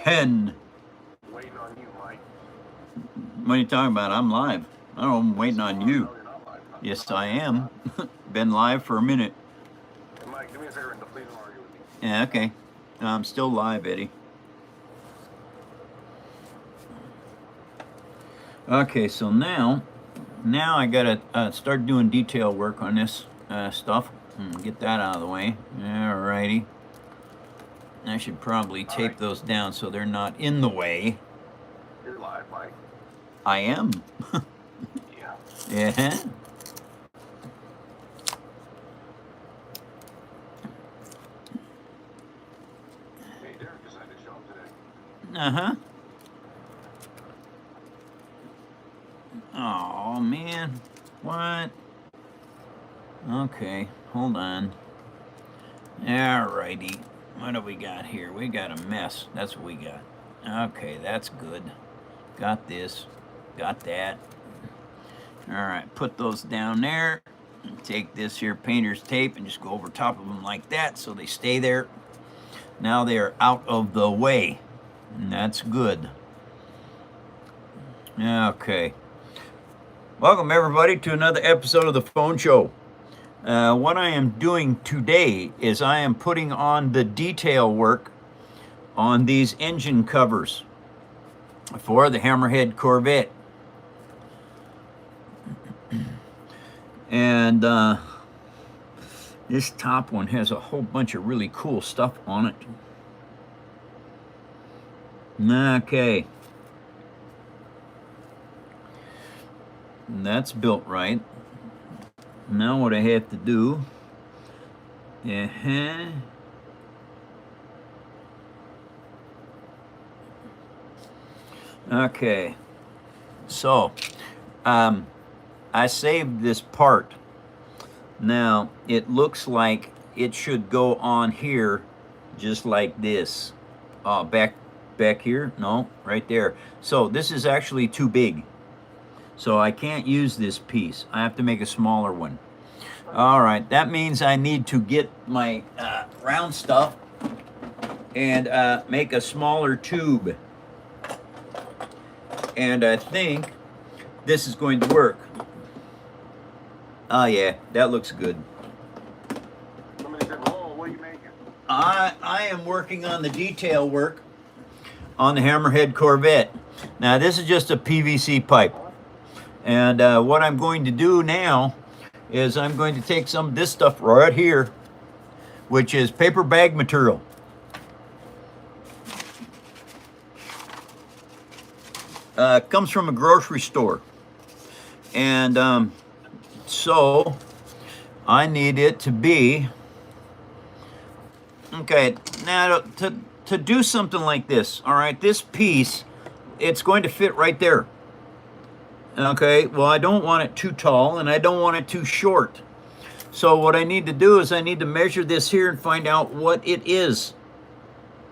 10. Waiting on you, Mike. What are you talking about? I'm live. I don't know, I'm waiting on you. No, you're not live. Yes, I am. Been live for a minute. Hey, Mike, do me a favor and please don't argue with me. Yeah, okay. I'm still live, Eddie. Okay, so now I gotta start doing detail work on this stuff. Get that out of the way. Alrighty. I should probably tape those down so they're not in the way. You're live, Mike. I am. Yeah. Yeah. Hey, Derek decided to show up today. Uh-huh. Oh, man. What? Okay, hold on. Alrighty. What do we got here? We got a mess. That's what we got. Okay, that's good. Got this. Got that. Alright, put those down there. Take this here painter's tape and just go over top of them like that so they stay there. Now they are out of the way. And that's good. Okay. Welcome everybody to another episode of the Phone Show. What I am doing today is I am putting on the detail work on these engine covers for the Hammerhead Corvette. And this top one has a whole bunch of really cool stuff on it. Okay. That's built right. Now what I have to do, okay, so I saved this part. Now it looks like it should go on here just like this. Back here, no, right there. So this is actually too big. So I can't use this piece. I have to make a smaller one. All right, that means I need to get my round stuff and make a smaller tube. And I think this is going to work. Oh yeah, that looks good. Somebody said, "Whoa, what are you making?" I am working on the detail work on the Hammerhead Corvette. Now this is just a PVC pipe. And what I'm going to do now is I'm going to take some of this stuff right here, which is paper bag material. Comes from a grocery store. And so I need it to be, okay, now to do something like this, all right, this piece, it's going to fit right there. Okay, well, I don't want it too tall and I don't want it too short. So what I need to do is I need to measure this here and find out what it is.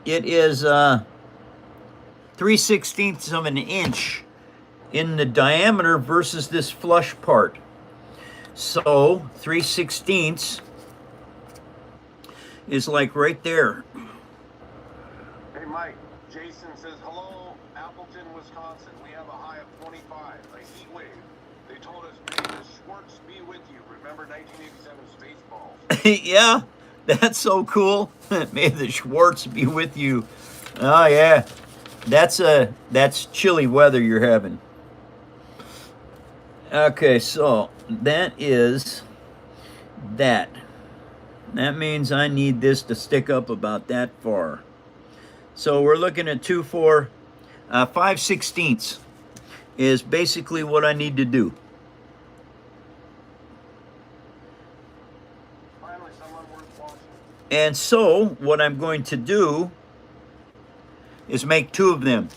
It is 3/16 of an inch in the diameter versus this flush part. So 3/16 is like right there. Hey, Mike. Jason says, "Hello, Appleton, Wisconsin. We have a high of 25. A heat wave. They told us, may the Schwartz be with you. Remember 1987 Spaceballs?" Yeah, that's so cool. May the Schwartz be with you. Oh yeah, that's chilly weather you're having. Okay, so that is that. That means I need this to stick up about that far. So we're looking at 5/16 is basically what I need to do. Finally, someone worth watching. And so what I'm going to do is make two of them.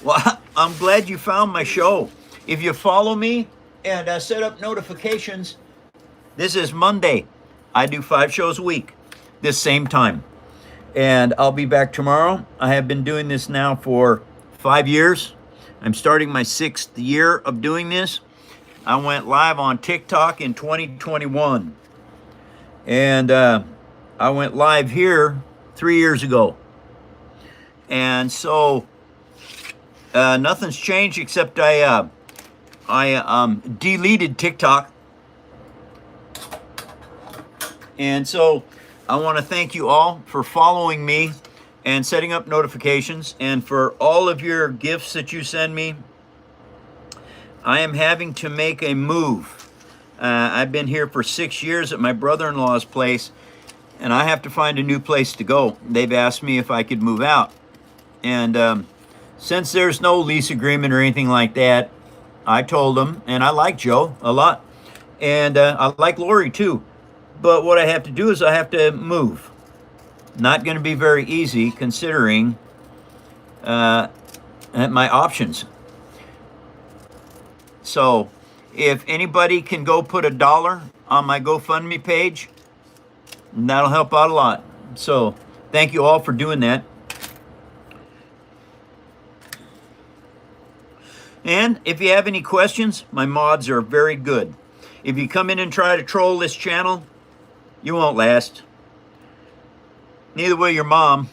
Well, I'm glad you found my show. If you follow me and set up notifications, this is Monday. I do 5 shows a week, this same time. And I'll be back tomorrow. I have been doing this now for 5 years. I'm starting my 6th year of doing this. I went live on TikTok in 2021. And I went live here 3 years ago. And so nothing's changed except I deleted TikTok. And so I want to thank you all for following me and setting up notifications, and for all of your gifts that you send me. I am having to make a move. I've been here for 6 years at my brother-in-law's place, and I have to find a new place to go. They've asked me if I could move out. And since there's no lease agreement or anything like that, I told them, and I like Joe a lot, and I like Lori too, but what I have to do is I have to move. Not going to be very easy considering my options. So if anybody can go put $1 on my GoFundMe page, that'll help out a lot. So thank you all for doing that. And if you have any questions, my mods are very good. If you come in and try to troll this channel, you won't last. Neither will your mom,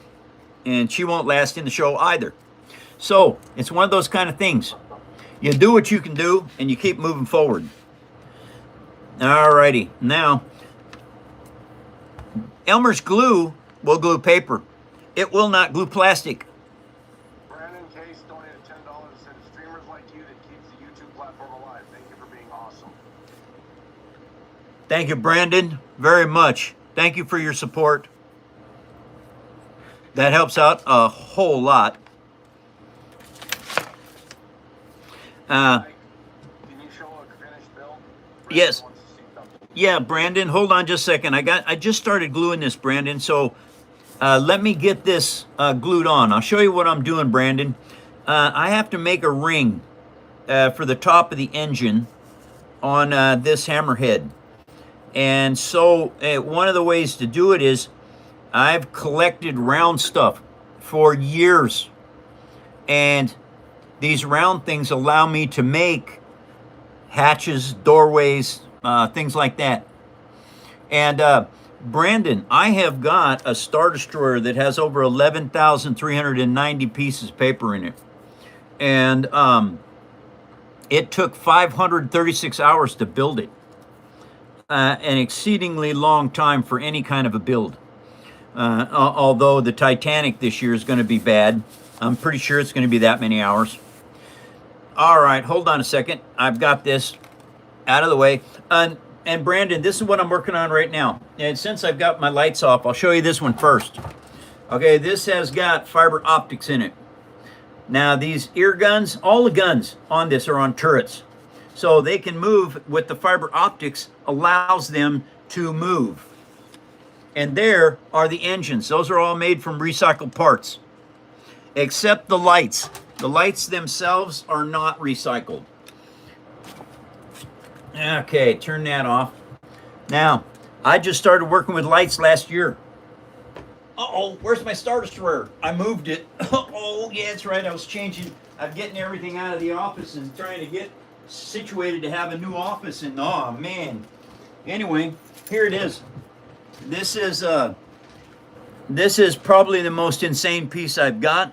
and she won't last in the show either. So it's one of those kind of things. You do what you can do, and you keep moving forward. Alrighty, now, Elmer's glue will glue paper. It will not glue plastic. Brandon Case donated $10 and said, streamers like you that keeps the YouTube platform alive. Thank you for being awesome. Thank you, Brandon, very much. Thank you for your support. That helps out a whole lot. Can you show a finished build? Yes. Wants to see something. Yeah, Brandon, hold on just a second. I just started gluing this, Brandon, so let me get this glued on. I'll show you what I'm doing, Brandon. I have to make a ring for the top of the engine on this Hammerhead. And so one of the ways to do it is I've collected round stuff for years, and these round things allow me to make hatches, doorways, things like that. And Brandon, I have got a Star Destroyer that has over 11,390 pieces of paper in it. And it took 536 hours to build it. An exceedingly long time for any kind of a build. Although the Titanic this year is going to be bad. I'm pretty sure it's going to be that many hours. All right, hold on a second. I've got this out of the way. And Brandon, this is what I'm working on right now. And since I've got my lights off, I'll show you this one first. Okay, this has got fiber optics in it. Now, these ear guns, all the guns on this are on turrets. So they can move with the fiber optics, allows them to move. And there are the engines. Those are all made from recycled parts, except the lights. The lights themselves are not recycled. Okay, turn that off. Now, I just started working with lights last year. Uh-oh, where's my Star Destroyer? I moved it. Oh, yeah, that's right. I'm getting everything out of the office and trying to get situated to have a new office. And oh, man. Anyway, here it is. This is probably the most insane piece I've got.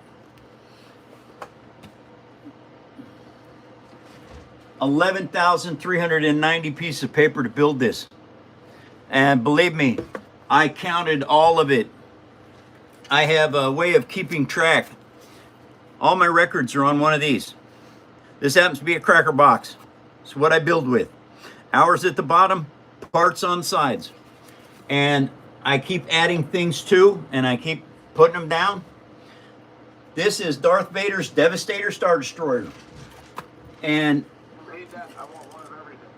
11,390 pieces of paper to build this. And believe me, I counted all of it. I have a way of keeping track. All my records are on one of these. This happens to be a cracker box. It's what I build with. Hours at the bottom, parts on sides. And I keep adding things to, and I keep putting them down. This is Darth Vader's Devastator Star Destroyer. And I want one of everything.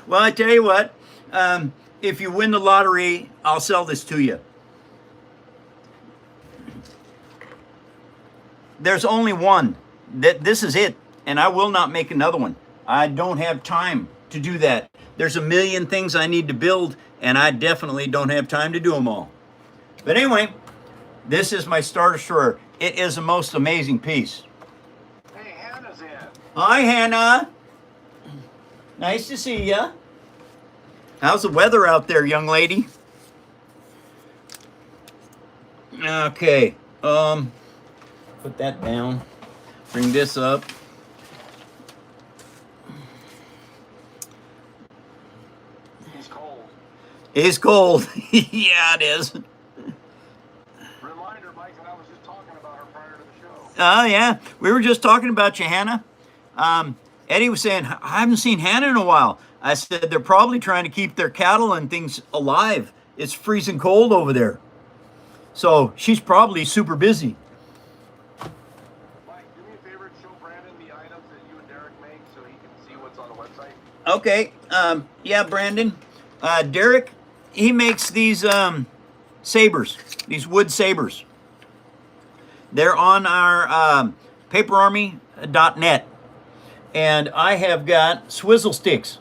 well, I tell you what, if you win the lottery, I'll sell this to you. There's only one. This is it, and I will not make another one. I don't have time to do that. There's a million things I need to build, and I definitely don't have time to do them all. But anyway, this is my Star Destroyer. It is the most amazing piece. Hey, Hannah's in. Hi, Hannah. Nice to see ya. How's the weather out there, young lady? Okay. Put that down. Bring this up. He's cold. It's cold. Yeah, it is. Reminder, Mike, and I was just talking about her prior to the show. Oh, yeah. We were just talking about you, Hannah. Eddie was saying, I haven't seen Hannah in a while. I said, they're probably trying to keep their cattle and things alive. It's freezing cold over there. So she's probably super busy. Mike, do me a favor and show Brandon the items that you and Derek make so he can see what's on the website. Okay. Yeah, Brandon. Derek, he makes these sabers, these wood sabers. They're on our paperarmy.net. And I have got swizzle sticks.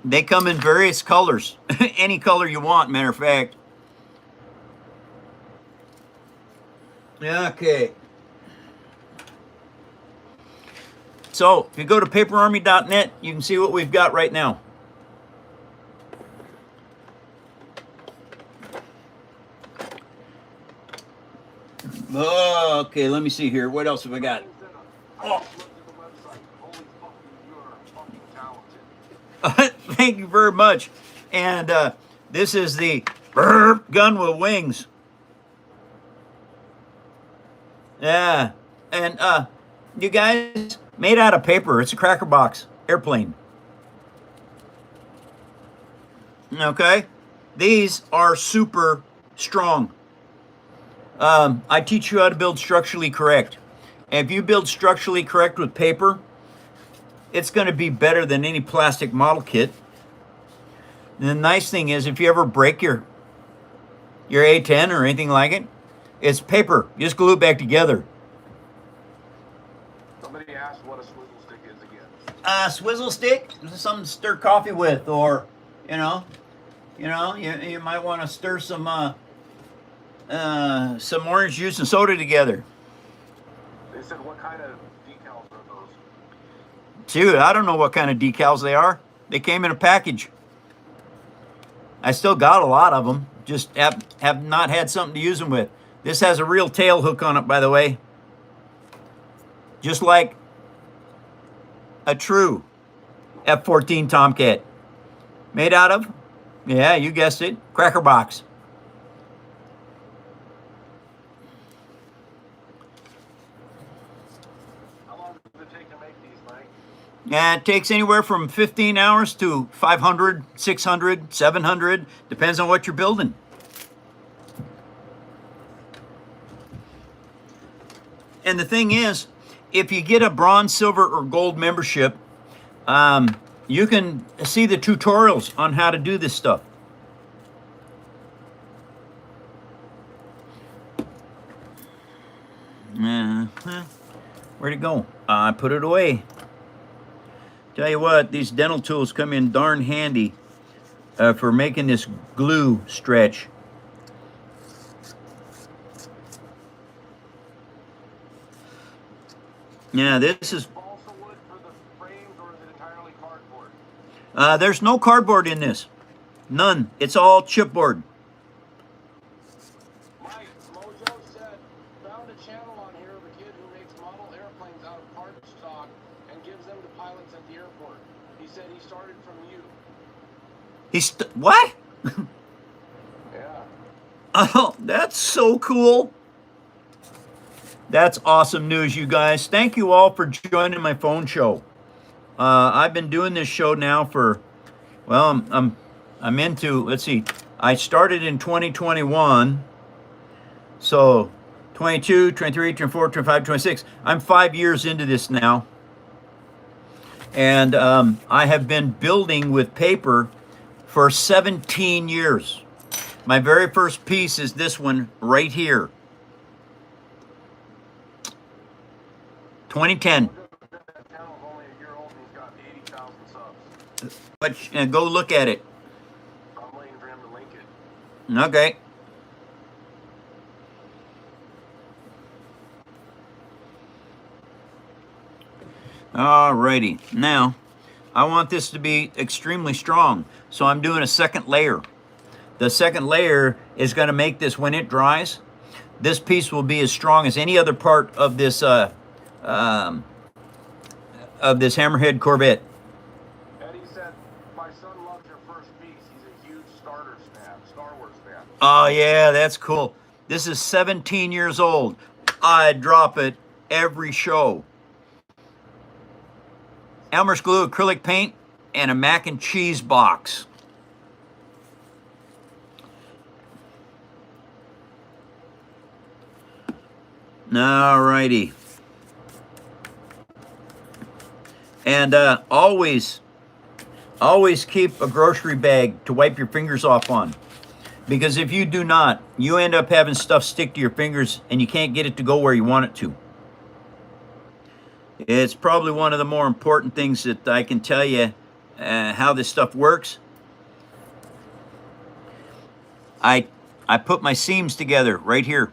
They come in various colors. Any color you want, matter of fact. Okay. So, if you go to paperarmy.net, you can see what we've got right now. Okay, let me see here. What else have I got? I just looked at the website. Holy fucking, you are fucking talented. Thank you very much. And this is the burp gun with wings. Yeah. And you guys, made out of paper. It's a cracker box airplane. Okay? These are super strong. I teach you how to build structurally correct. And if you build structurally correct with paper, it's going to be better than any plastic model kit. And the nice thing is, if you ever break your A10 or anything like it, it's paper. You just glue it back together. Somebody asked what a swizzle stick is again. Swizzle stick, something to stir coffee with, or you might want to stir some orange juice and soda together. They said, what kind of decals are those? Dude, I don't know what kind of decals they are. They came in a package. I still got a lot of them, just have not had something to use them with. This has a real tail hook on it, by the way. Just like a true F-14 Tomcat. Made out of, yeah, you guessed it, cracker box. How long does it take to make these, Mike? Yeah, it takes anywhere from 15 hours to 500, 600, 700. Depends on what you're building. And the thing is, if you get a bronze, silver, or gold membership, you can see the tutorials on how to do this stuff. Where'd it go? I put it away. Tell you what, these dental tools come in darn handy for making this glue stretch. Yeah, this is... Balsa wood for the frames, or is it entirely cardboard? There's no cardboard in this. None. It's all chipboard. Mike, Mojo said, found a channel on here of a kid who makes model airplanes out of part stock and gives them to pilots at the airport. He said he started from you. What? Yeah. Oh, that's so cool. That's awesome news, you guys. Thank you all for joining my phone show. I've been doing this show now for, well, I'm into, let's see, I started in 2021. So 22, 23, 24, 25, 26. I'm 5 years into this now. And I have been building with paper for 17 years. My very first piece is this one right here. 2010. That channel's only a year old and he's got 80,000 subs. But go look at it. I'm waiting for him to link it. Okay. Alrighty. Now, I want this to be extremely strong. So I'm doing a second layer. The second layer is going to make this, when it dries, this piece will be as strong as any other part of this Hammerhead Corvette. Eddie said, my son loves your first piece. He's a huge Star Wars fan. Oh yeah, that's cool. This is 17 years old. I drop it every show. Elmer's glue, acrylic paint, and a mac and cheese box. Alrighty. And always keep a grocery bag to wipe your fingers off on. Because if you do not, you end up having stuff stick to your fingers and you can't get it to go where you want it to. It's probably one of the more important things that I can tell you how this stuff works. I put my seams together right here.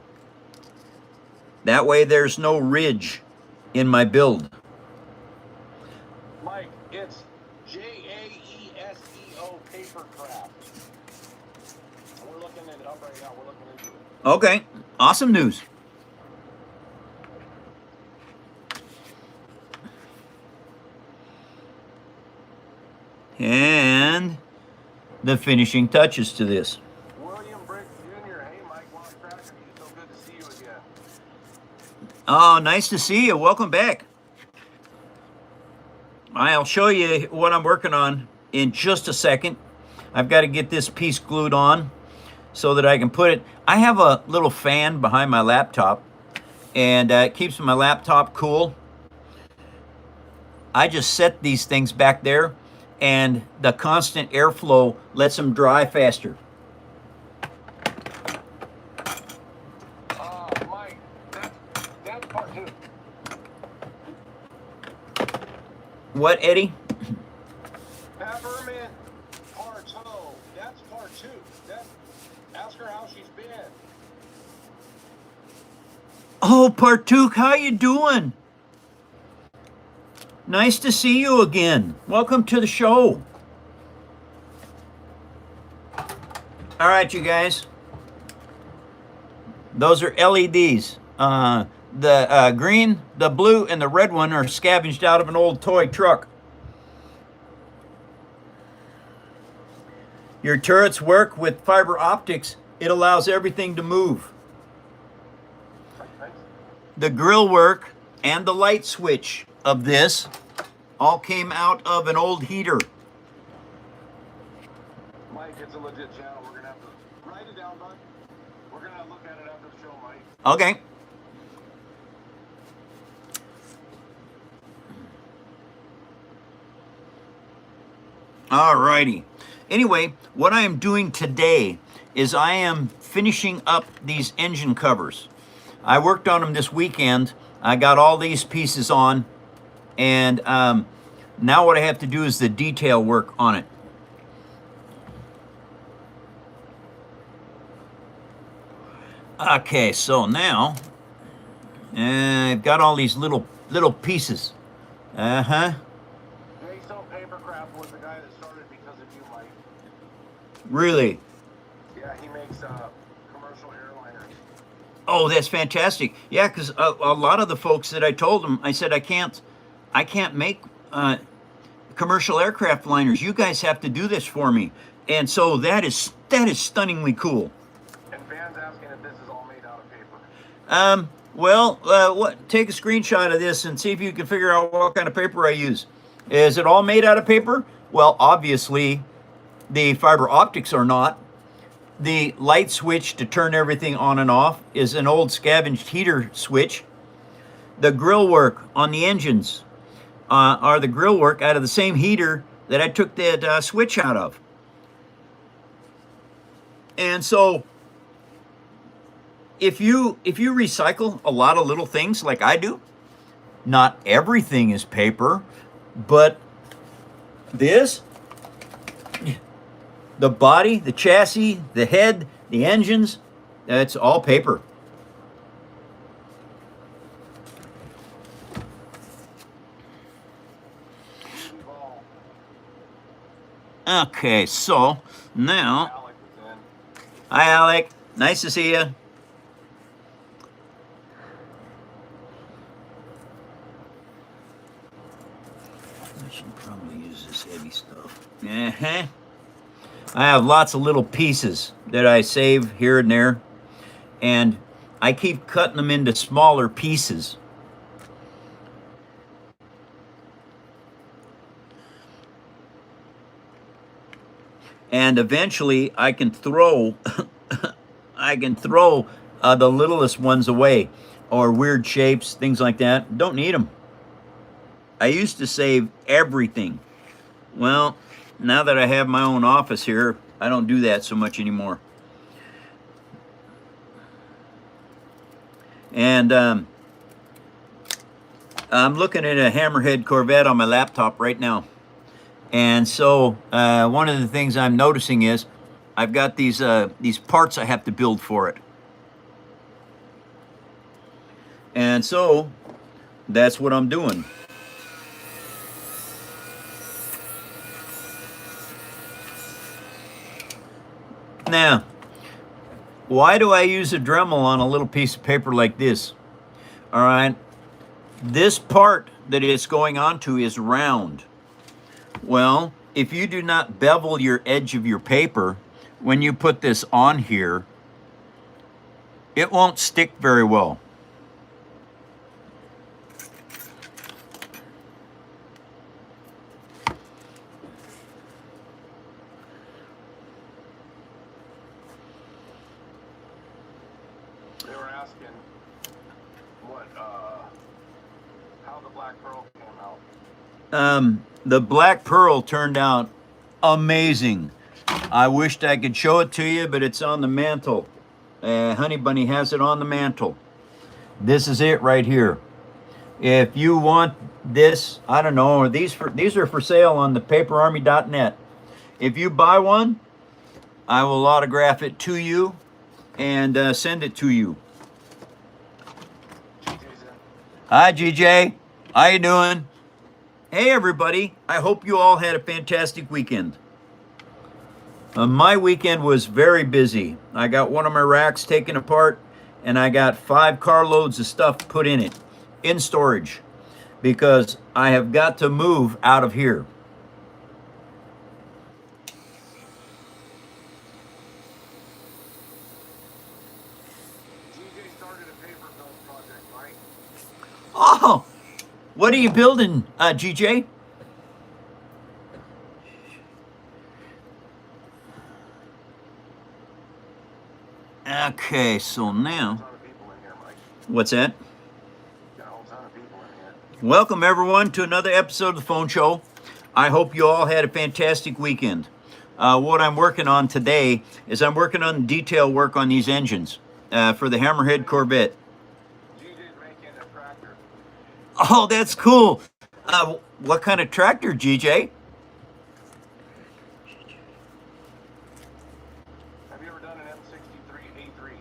That way there's no ridge in my build. Mike, it's JAESEO paper craft. We're looking it up right now. We're looking into it. Okay, awesome news. And the finishing touches to this. William Brick Jr. Hey, Mike, long cracker. So good to see you again. Oh, nice to see you. Welcome back. I'll show you what I'm working on in just a second. I've got to get this piece glued on so that I can put it. I have a little fan behind my laptop, and it keeps my laptop cool. I just set these things back there, and the constant airflow lets them dry faster. Mike, that's part 2. What, Eddie? Peppermint Parto. That's part 2. Ask her how she's been. Oh, Partook, how you doing? Nice to see you again. Welcome to the show. All right, you guys. Those are LEDs. The green, the blue, and the red one are scavenged out of an old toy truck. Your turrets work with fiber optics. It allows everything to move. The grill work and the light switch of this all came out of an old heater. Mike, it's a legit channel. We're going to have to write it down, bud. We're going to look at it after the show, Mike. Okay. All righty. Anyway, what I am doing today is I am finishing up these engine covers. I worked on them this weekend. I got all these pieces on, and now what I have to do is the detail work on it. Okay, so now I've got all these little pieces. Jason Papercraft was the guy that started because of you, Mike. Really? Yeah, he makes commercial airliners. Oh, that's fantastic. Yeah, because a lot of the folks that I told them, I said, I can't make commercial aircraft liners. You guys have to do this for me. And so that is stunningly cool. And fans asking if this is all made out of paper. Well, take a screenshot of this and see if you can figure out what kind of paper I use. Is it all made out of paper? Well, obviously, the fiber optics are not. The light switch to turn everything on and off is an old scavenged heater switch. The grill work on the engines are the grill work out of the same heater that I took that switch out of. And so, if you recycle a lot of little things like I do, not everything is paper, but this, the body, the chassis, the head, the engines, that's all paper. Okay, so now, Alec is in. hi Alec, nice to see you. I should probably use this heavy stuff. Uh-huh. I have lots of little pieces that I save here and there, and I keep cutting them into smaller pieces. And eventually I can throw the littlest ones away, or weird shapes, things like that. Don't need them. I used to save everything. Well, now that I have my own office here, I don't do that so much anymore. And I'm looking at a Hammerhead Corvette on my laptop right now. And so one of the things I'm noticing is I've got these parts I have to build for it. And so that's what I'm doing. Now, why do I use a Dremel on a little piece of paper like this? All right, this part that it's going onto is round. Well, if you do not bevel your edge of your paper, when you put this on here, it won't stick very well. They were asking what, how the Black Pearl came out. The Black Pearl turned out amazing. I wished I could show it to you, but it's on the mantle. Honey Bunny has it on the mantle. This is it right here. If you want this, I don't know, these are for sale on the paperarmy.net. If you buy one, I will autograph it to you and send it to you. GJ's in. Hi, GJ. How you doing? Hey, everybody. I hope you all had a fantastic weekend. My weekend was very busy. I got one of my racks taken apart, and I got 5 carloads of stuff put in it, in storage, because I have got to move out of here. GJ started a paper build project, right? Oh, what are you building, GJ? Okay, so now, Ton of people in here, Mike. what's that? Got a whole ton of people in here. Welcome, everyone, to another episode of the Phone Show. I hope you all had a fantastic weekend. What I'm working on today is I'm working on detail work on these engines for the Hammerhead Corvette. GJ's making a tractor. Oh, that's cool. What kind of tractor, GJ? Have you ever done an M63 A3?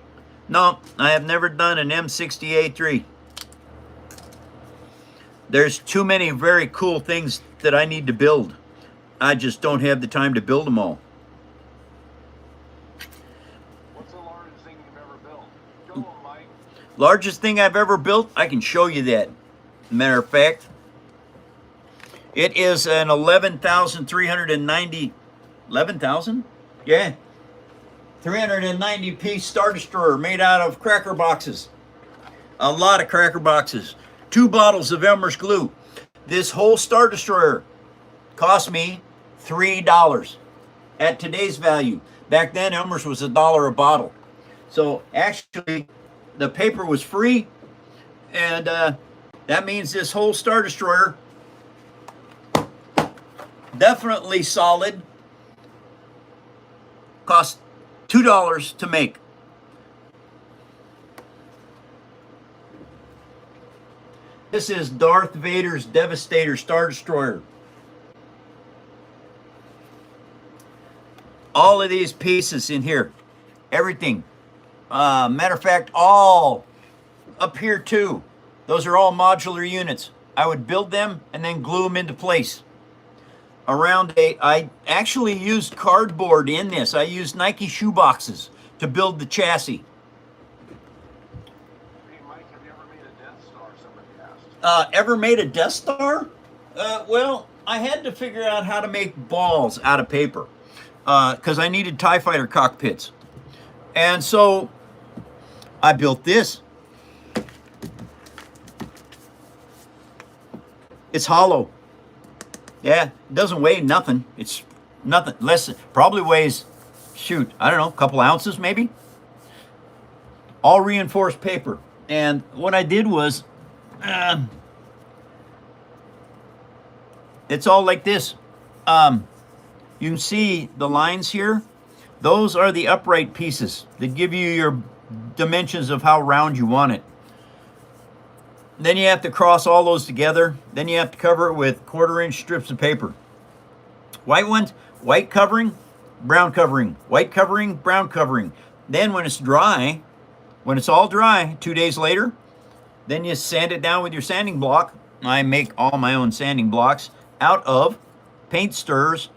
No, I have never done an M60A3. There's too many very cool things that I need to build. I just don't have the time to build them all. What's the largest thing you've ever built? Show 'em, Mike. Largest thing I've ever built, I can show you that. Matter of fact, it is an 11,390, 11,000? Yeah. 390 piece Star Destroyer made out of cracker boxes. A lot of cracker boxes. 2 bottles of Elmer's glue. This whole Star Destroyer cost me $3 at today's value. Back then, Elmer's was $1 a bottle. So actually, the paper was free, and that means this whole Star Destroyer, definitely solid, cost $2 to make. This is Darth Vader's Devastator Star Destroyer. All of these pieces in here, everything. Matter of fact, all up here too. Those are all modular units. I would build them and then glue them into place. around I actually used cardboard in this. I used Nike shoe boxes to build the chassis. Hey, Mike, have you ever made a Death Star? Somebody asked. Ever made a Death Star? Well, I had to figure out how to make balls out of paper because I needed TIE fighter cockpits. And so I built this. It's hollow. Yeah, it doesn't weigh nothing. It's nothing less than, probably weighs, shoot, I don't know, a couple ounces maybe. All reinforced paper. And what I did was, it's all like this. You can see the lines here. Those are the upright pieces that give you your dimensions of how round you want it. Then you have to cross all those together. Then you have to cover it with 1/4-inch strips of paper. White ones, white covering, brown covering, white covering, brown covering. Then when it's dry, when it's all dry, 2 days later, then you sand it down with your sanding block. I make all my own sanding blocks out of paint stirrers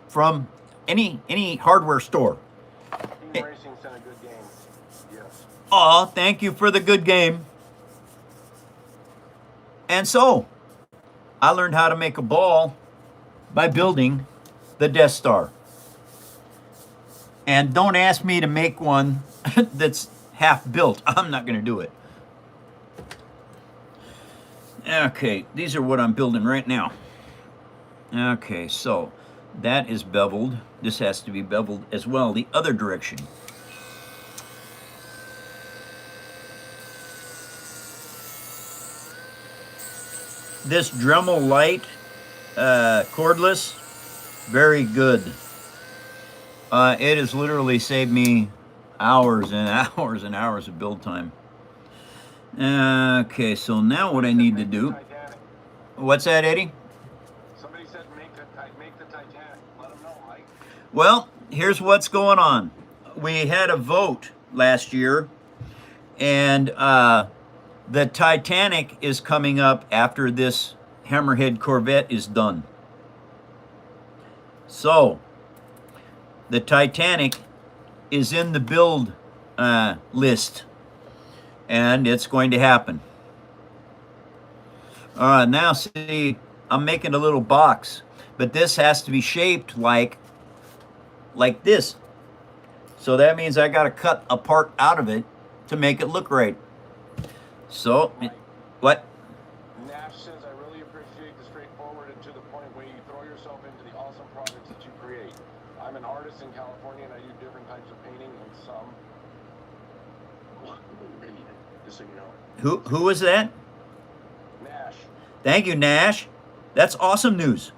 from any hardware store. Team Racing sent a good game. Yes. Aw, thank you for the good game. And so, I learned how to make a ball by building the Death Star. And don't ask me to make one that's half built. I'm not going to do it. Okay, these are what I'm building right now. Okay, so that is beveled. This has to be beveled as well, the other direction. This Dremel light, cordless, very good. It has literally saved me hours and hours and hours of build time. Okay, so now what I need to do. Titanic. What's that, Eddie? Somebody said make the Titanic. Let them know, Mike. Well, here's what's going on. We had a vote last year, and the Titanic is coming up after this Hammerhead Corvette is done. So, the Titanic is in the build list, and it's going to happen. All right, now see, I'm making a little box, but this has to be shaped like this. So that means I got to cut a part out of it to make it look right. So, what? Nash says, I really appreciate the straightforward and to the point way you throw yourself into the awesome projects that you create. I'm an artist in California and I do different types of painting and some. Just so you know. Who was that? Nash. Thank you, Nash. That's awesome news.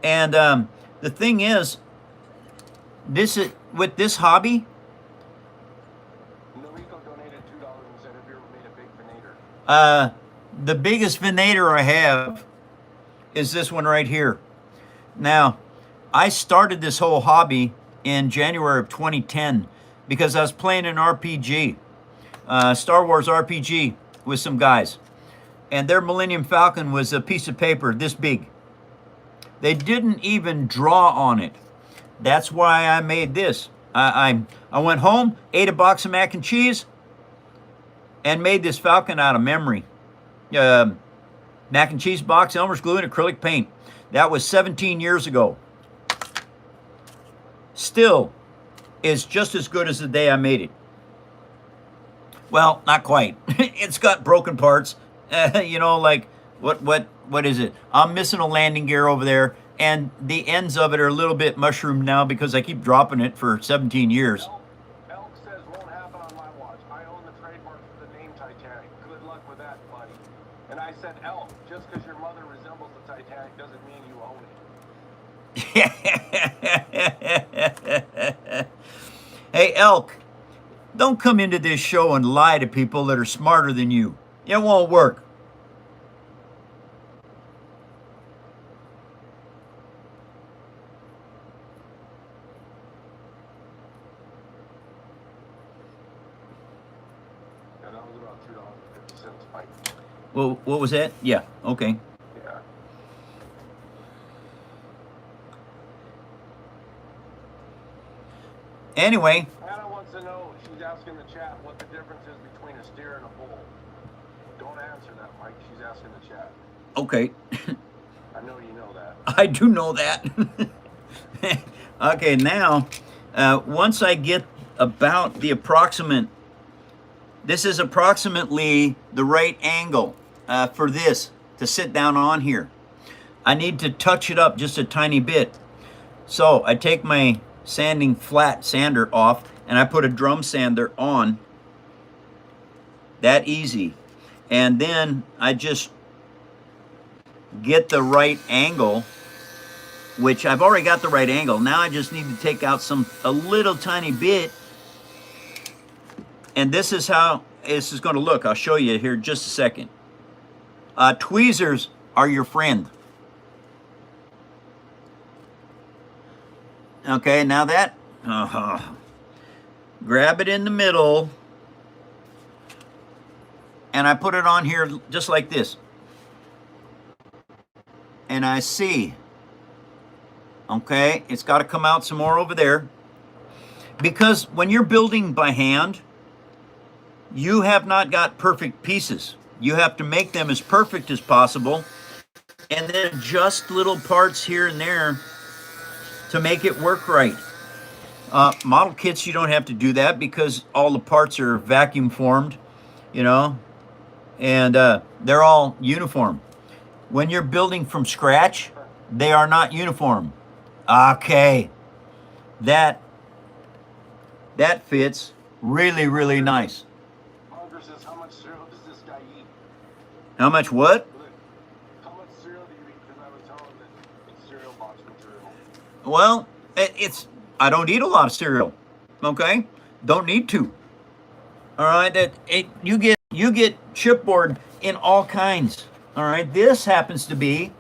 And the thing is, with this hobby, Noriko donated $2 and said, have you ever made a big venator? the biggest venator I have is this one right here. Now, I started this whole hobby in January of 2010 because I was playing an RPG, Star Wars RPG with some guys. And their Millennium Falcon was a piece of paper this big. They didn't even draw on it. That's why I made this. I went home, ate a box of mac and cheese, and made this Falcon out of memory. Mac and cheese box, Elmer's glue, and acrylic paint. That was 17 years ago. Still is just as good as the day I made it. Well, not quite. It's got broken parts. You know, like what is it? I'm missing a landing gear over there, and the ends of it are a little bit mushroomed now because I keep dropping it for 17 years. Elk says won't happen on my watch. I own the trademark for the name Titanic. Good luck with that, buddy. And I said, Elk, just because your mother resembles the Titanic doesn't mean you own it. Hey, Elk, don't come into this show and lie to people that are smarter than you. It won't work. Yeah, that was about $2.50, Mike. Well, what was that? Yeah, okay. Yeah. Anyway. Anna wants to know, she's asking the chat what the difference is between a steer and a bull. Don't answer that, Mike. She's asking the chat. Okay. I know you know that. I do know that. Okay, now, once I get about the approximate, this is approximately the right angle for this to sit down on here. I need to touch it up just a tiny bit. So I take my sanding flat sander off and I put a drum sander on. That easy. And then I just get the right angle, which I've already got the right angle. Now I just need to take out a little tiny bit. And this is how this is going to look. I'll show you here in just a second. Tweezers are your friend. Okay, now that, grab it in the middle, and I put it on here just like this. And I see, okay, it's got to come out some more over there. Because when you're building by hand, you have not got perfect pieces. You have to make them as perfect as possible, and then adjust little parts here and there to make it work right. Model kits, you don't have to do that because all the parts are vacuum formed, you know, and they're all uniform. When you're building from scratch, they are not uniform. Okay, that fits really, really nice. Hunger says, how much cereal does this guy eat? How much what? How much cereal do you eat? Because I was telling him that it's cereal box material. Well, I don't eat a lot of cereal. Okay, don't need to. All right, you get chipboard in all kinds. All right, this happens to be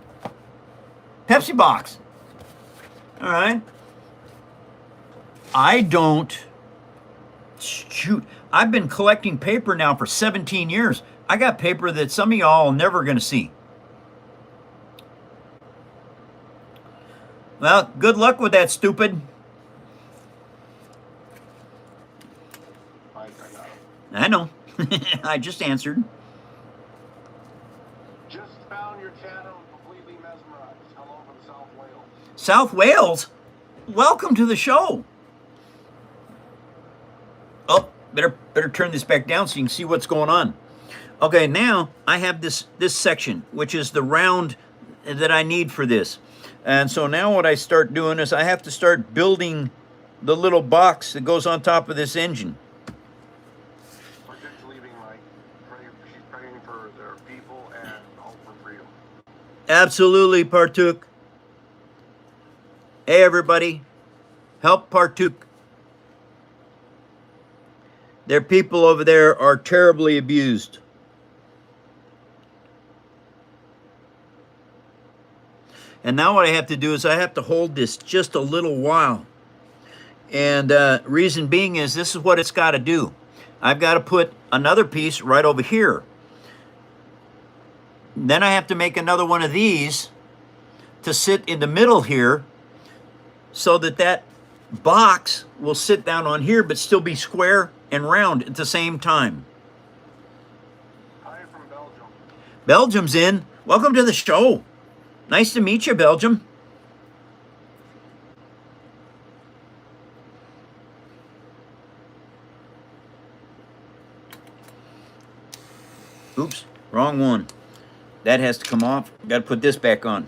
Pepsi box. All right, I don't shoot. I've been collecting paper now for 17 years. I got paper that some of y'all are never going to see. Well, good luck with that, stupid. I know. I just answered. Just found your channel completely mesmerized. Hello from South Wales. South Wales? Welcome to the show. Oh, better turn this back down so you can see what's going on. Okay, now I have this section, which is the round that I need for this. And so now what I start doing is I have to start building the little box that goes on top of this engine. Bridget's leaving, Mike. She's praying for their people and hope for freedom. Absolutely, Partook. Hey, everybody. Help Partook. Their people over there are terribly abused. And now what I have to do is I have to hold this just a little while. And reason being is this is what it's got to do. I've got to put another piece right over here. Then I have to make another one of these to sit in the middle here so that box will sit down on here but still be square and round at the same time. Hi from Belgium. Belgium's in. Welcome to the show. Nice to meet you, Belgium. Oops, wrong one. That has to come off. Got to put this back on.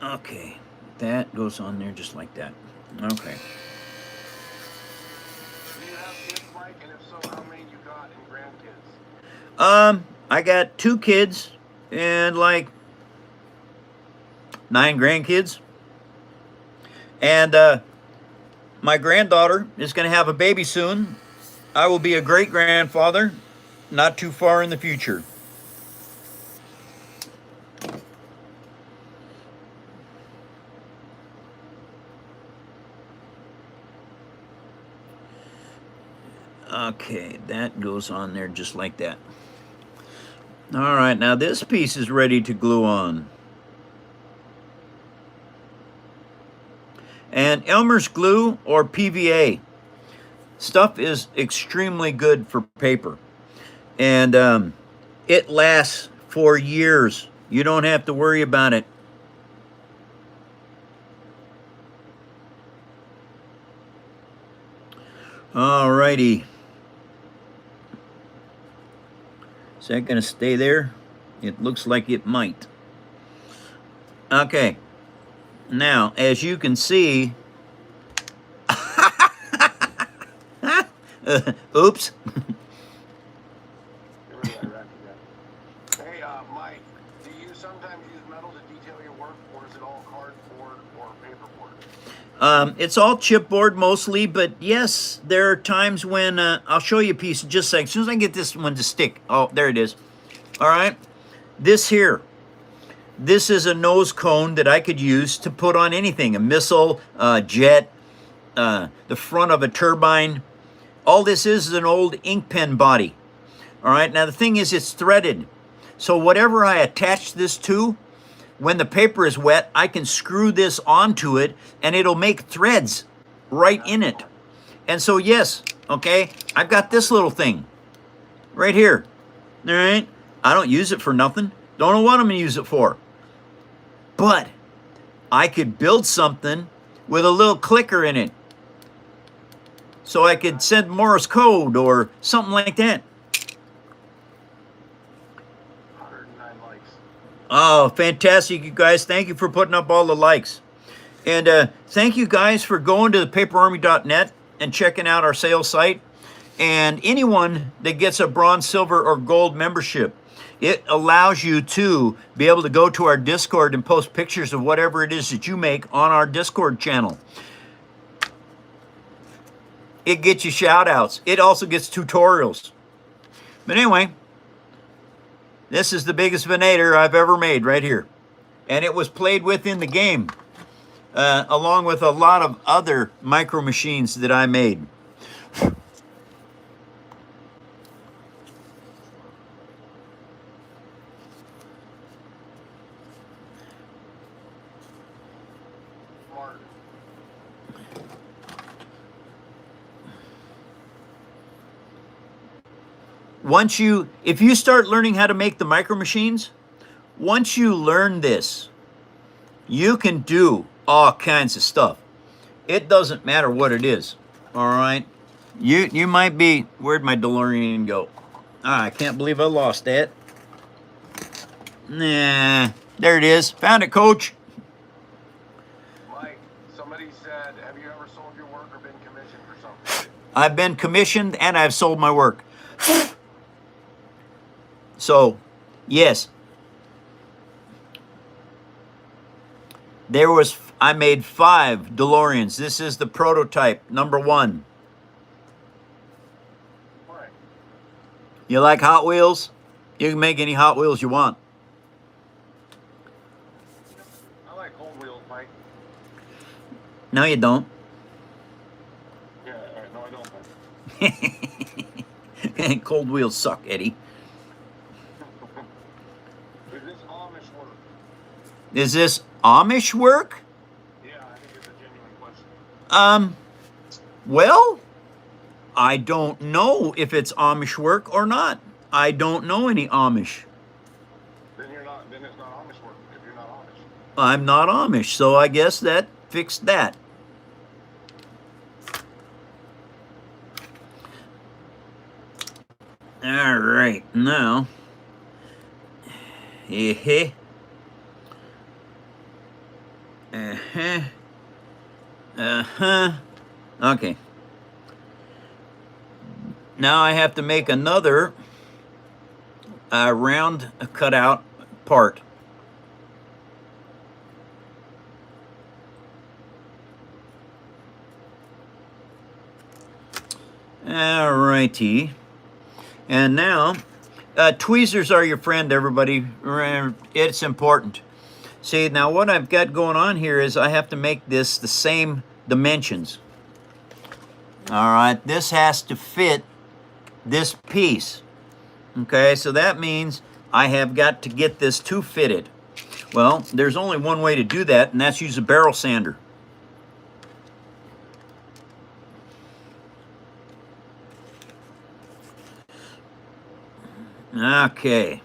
Okay, that goes on there just like that. Okay. Do you have kids, Mike? And if so, how many you got and grandkids? I got 2 kids and like 9 grandkids. And my granddaughter is going to have a baby soon. I will be a great-grandfather not too far in the future. Okay, that goes on there just like that. All right, now this piece is ready to glue on. And Elmer's glue or PVA. Stuff is extremely good for paper. And it lasts for years. You don't have to worry about it. Alrighty. Is that going to stay there? It looks like it might. Okay. Now, as you can see, oops. Hey, Mike, do you sometimes use metal to detail your work, or is it all cardboard or paperboard? It's all chipboard mostly, but yes, there are times when I'll show you a piece in just a second. As soon as I get this one to stick. Oh, there it is. All right. This here. This is a nose cone that I could use to put on anything. A missile, jet, the front of a turbine. All this is an old ink pen body. All right. Now, the thing is, it's threaded. So whatever I attach this to, when the paper is wet, I can screw this onto it and it'll make threads right in it. And so, yes, okay, I've got this little thing right here. All right. I don't use it for nothing. Don't know what I'm going to use it for. But I could build something with a little clicker in it. So I could send Morse code or something like that. 109 likes. Oh, fantastic, you guys. Thank you for putting up all the likes. And thank you guys for going to the paperarmy.net and checking out our sales site. And anyone that gets a bronze, silver, or gold membership, it allows you to be able to go to our Discord and post pictures of whatever it is that you make on our Discord channel. It gets you shout outs. It also gets tutorials. But anyway, this is the biggest venator I've ever made right here. And it was played with in the game, along with a lot of other micro machines that I made. If you start learning how to make the micro machines, once you learn this, you can do all kinds of stuff. It doesn't matter what it is. All right. You might be, where'd my DeLorean go? I can't believe I lost that. Nah, there it is. Found it, Coach. Mike, somebody said, have you ever sold your work or been commissioned for something? I've been commissioned and I've sold my work. So, yes. I made 5 DeLoreans. This is the prototype, number 1. Right. You like Hot Wheels? You can make any Hot Wheels you want. I like Cold Wheels, Mike. No, you don't. Yeah, no, I don't, Mike. Cold Wheels suck, Eddie. Is this Amish work? Is this Amish work? Yeah, I think it's a genuine question. Well, I don't know if it's Amish work or not. I don't know any Amish. Then it's not Amish work if you're not Amish. I'm not Amish, so I guess that fixed that. All right, now, okay. Now I have to make another round cutout part. All righty. And now, tweezers are your friend, everybody. It's important. See, now what I've got going on here is I have to make this the same dimensions. All right, this has to fit this piece. Okay, so that means I have got to get this to fit it. Well, there's only one way to do that, and that's use a barrel sander. Okay.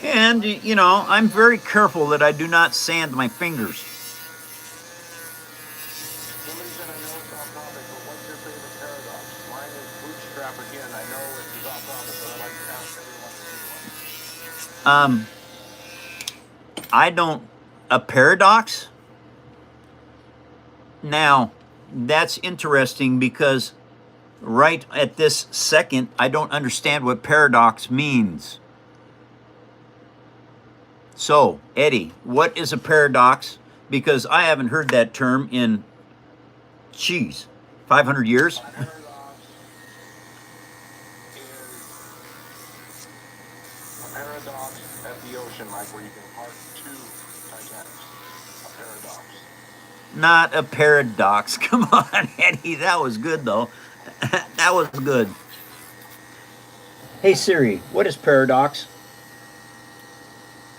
And, you know, I'm very careful that I do not sand my fingers. Somebody said, I know it's off topic, but what's your favorite paradox? Mine is bootstrap again. I know it is off topic, but I like to ask everyone to do one. I don't, a paradox? Now, that's interesting because right at this second, I don't understand what paradox means. So, Eddie, what is a paradox? Because I haven't heard that term in, 500 years? A paradox is a paradox at the ocean, like where you can park two Titanics. A paradox. Not a paradox. Come on, Eddie. That was good, though. That was good. Hey, Siri, what is paradox?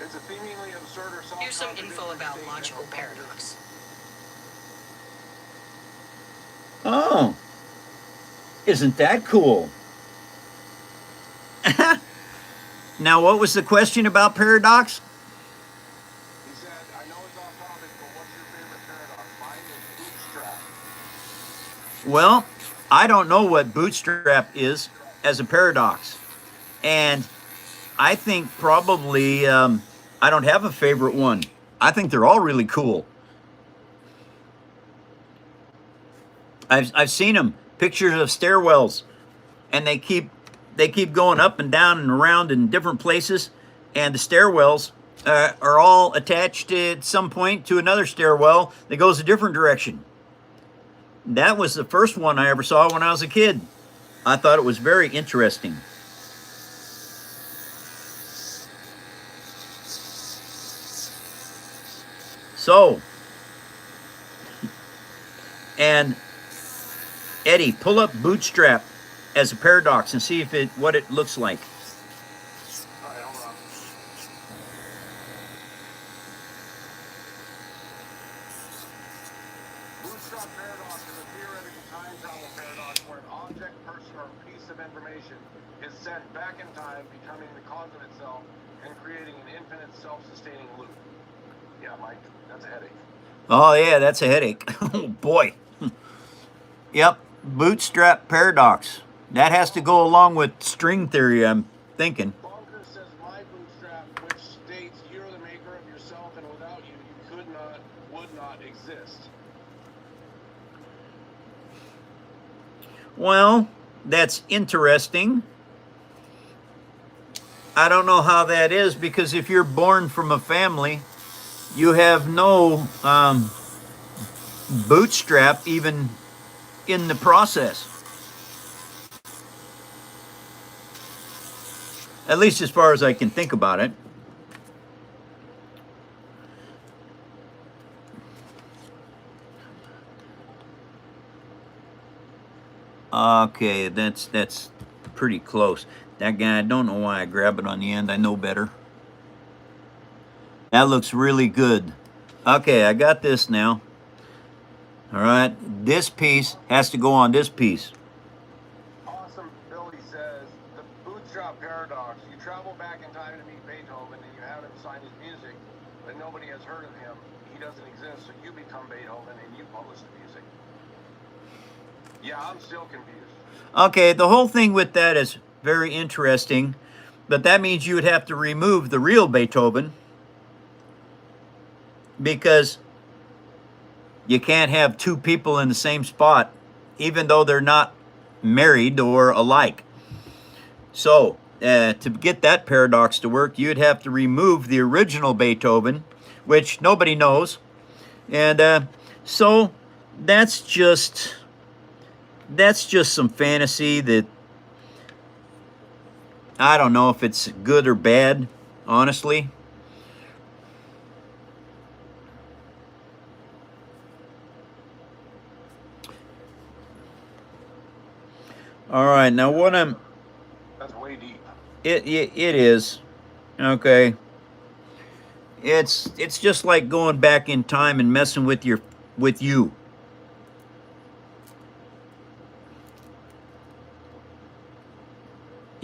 It's a seemingly absurd or Here's some info about logical paradox. Oh, isn't that cool? Now, what was the question about paradox? He said, I know it's off topic, but what's your favorite paradox? Mine is bootstrap. Well, I don't know what bootstrap is as a paradox. And I think probably I don't have a favorite one. I think they're all really cool. I've seen them, pictures of stairwells, and they keep going up and down and around in different places, and the stairwells are all attached at some point to another stairwell that goes a different direction. That was the first one I ever saw when I was a kid. I thought it was very interesting. So, and Eddie, pull up bootstrap as a paradox and see what it looks like. All right, hold on. Bootstrap paradox is a theoretical time travel paradox where an object, person, or piece of information is sent back in time, becoming the cause of itself, and creating an infinite self-sustaining loop. Yeah, Mike, that's a headache. Oh yeah, that's a headache. Oh boy. Yep, bootstrap paradox. That has to go along with string theory, I'm thinking. Bonker says my bootstrap, which states you're the maker of yourself, and without you, you could not, would not exist. Well, that's interesting. I don't know how that is, because if you're born from a family, you have no bootstrap even in the process. At least as far as I can think about it. Okay, that's pretty close. That guy, I don't know why I grab it on the end. I know better. That looks really good. Okay, I got this now. All right, this piece has to go on this piece. Awesome Billy says, the bootstrap paradox. You travel back in time to meet Beethoven and you have him sign his music, but nobody has heard of him. He doesn't exist, so you become Beethoven and you publish the music. Yeah, I'm still confused. Okay, the whole thing with that is very interesting, but that means you would have to remove the real Beethoven, because you can't have two people in the same spot, even though they're not married or alike. So, to get that paradox to work, you'd have to remove the original Beethoven, which nobody knows. And so that's just some fantasy that I don't know if it's good or bad, honestly. All right, now what That's way deep. it is, okay. It's just like going back in time and messing with you.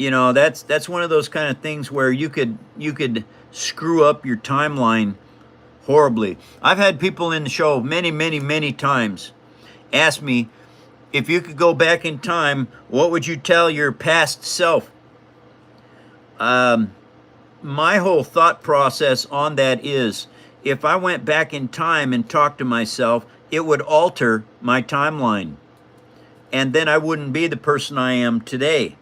you know, that's one of those kind of things where you could screw up your timeline horribly. I've had people in the show many times ask me, if you could go back in time, what would you tell your past self? My whole thought process on that is, if I went back in time and talked to myself, it would alter my timeline. And then I wouldn't be the person I am today.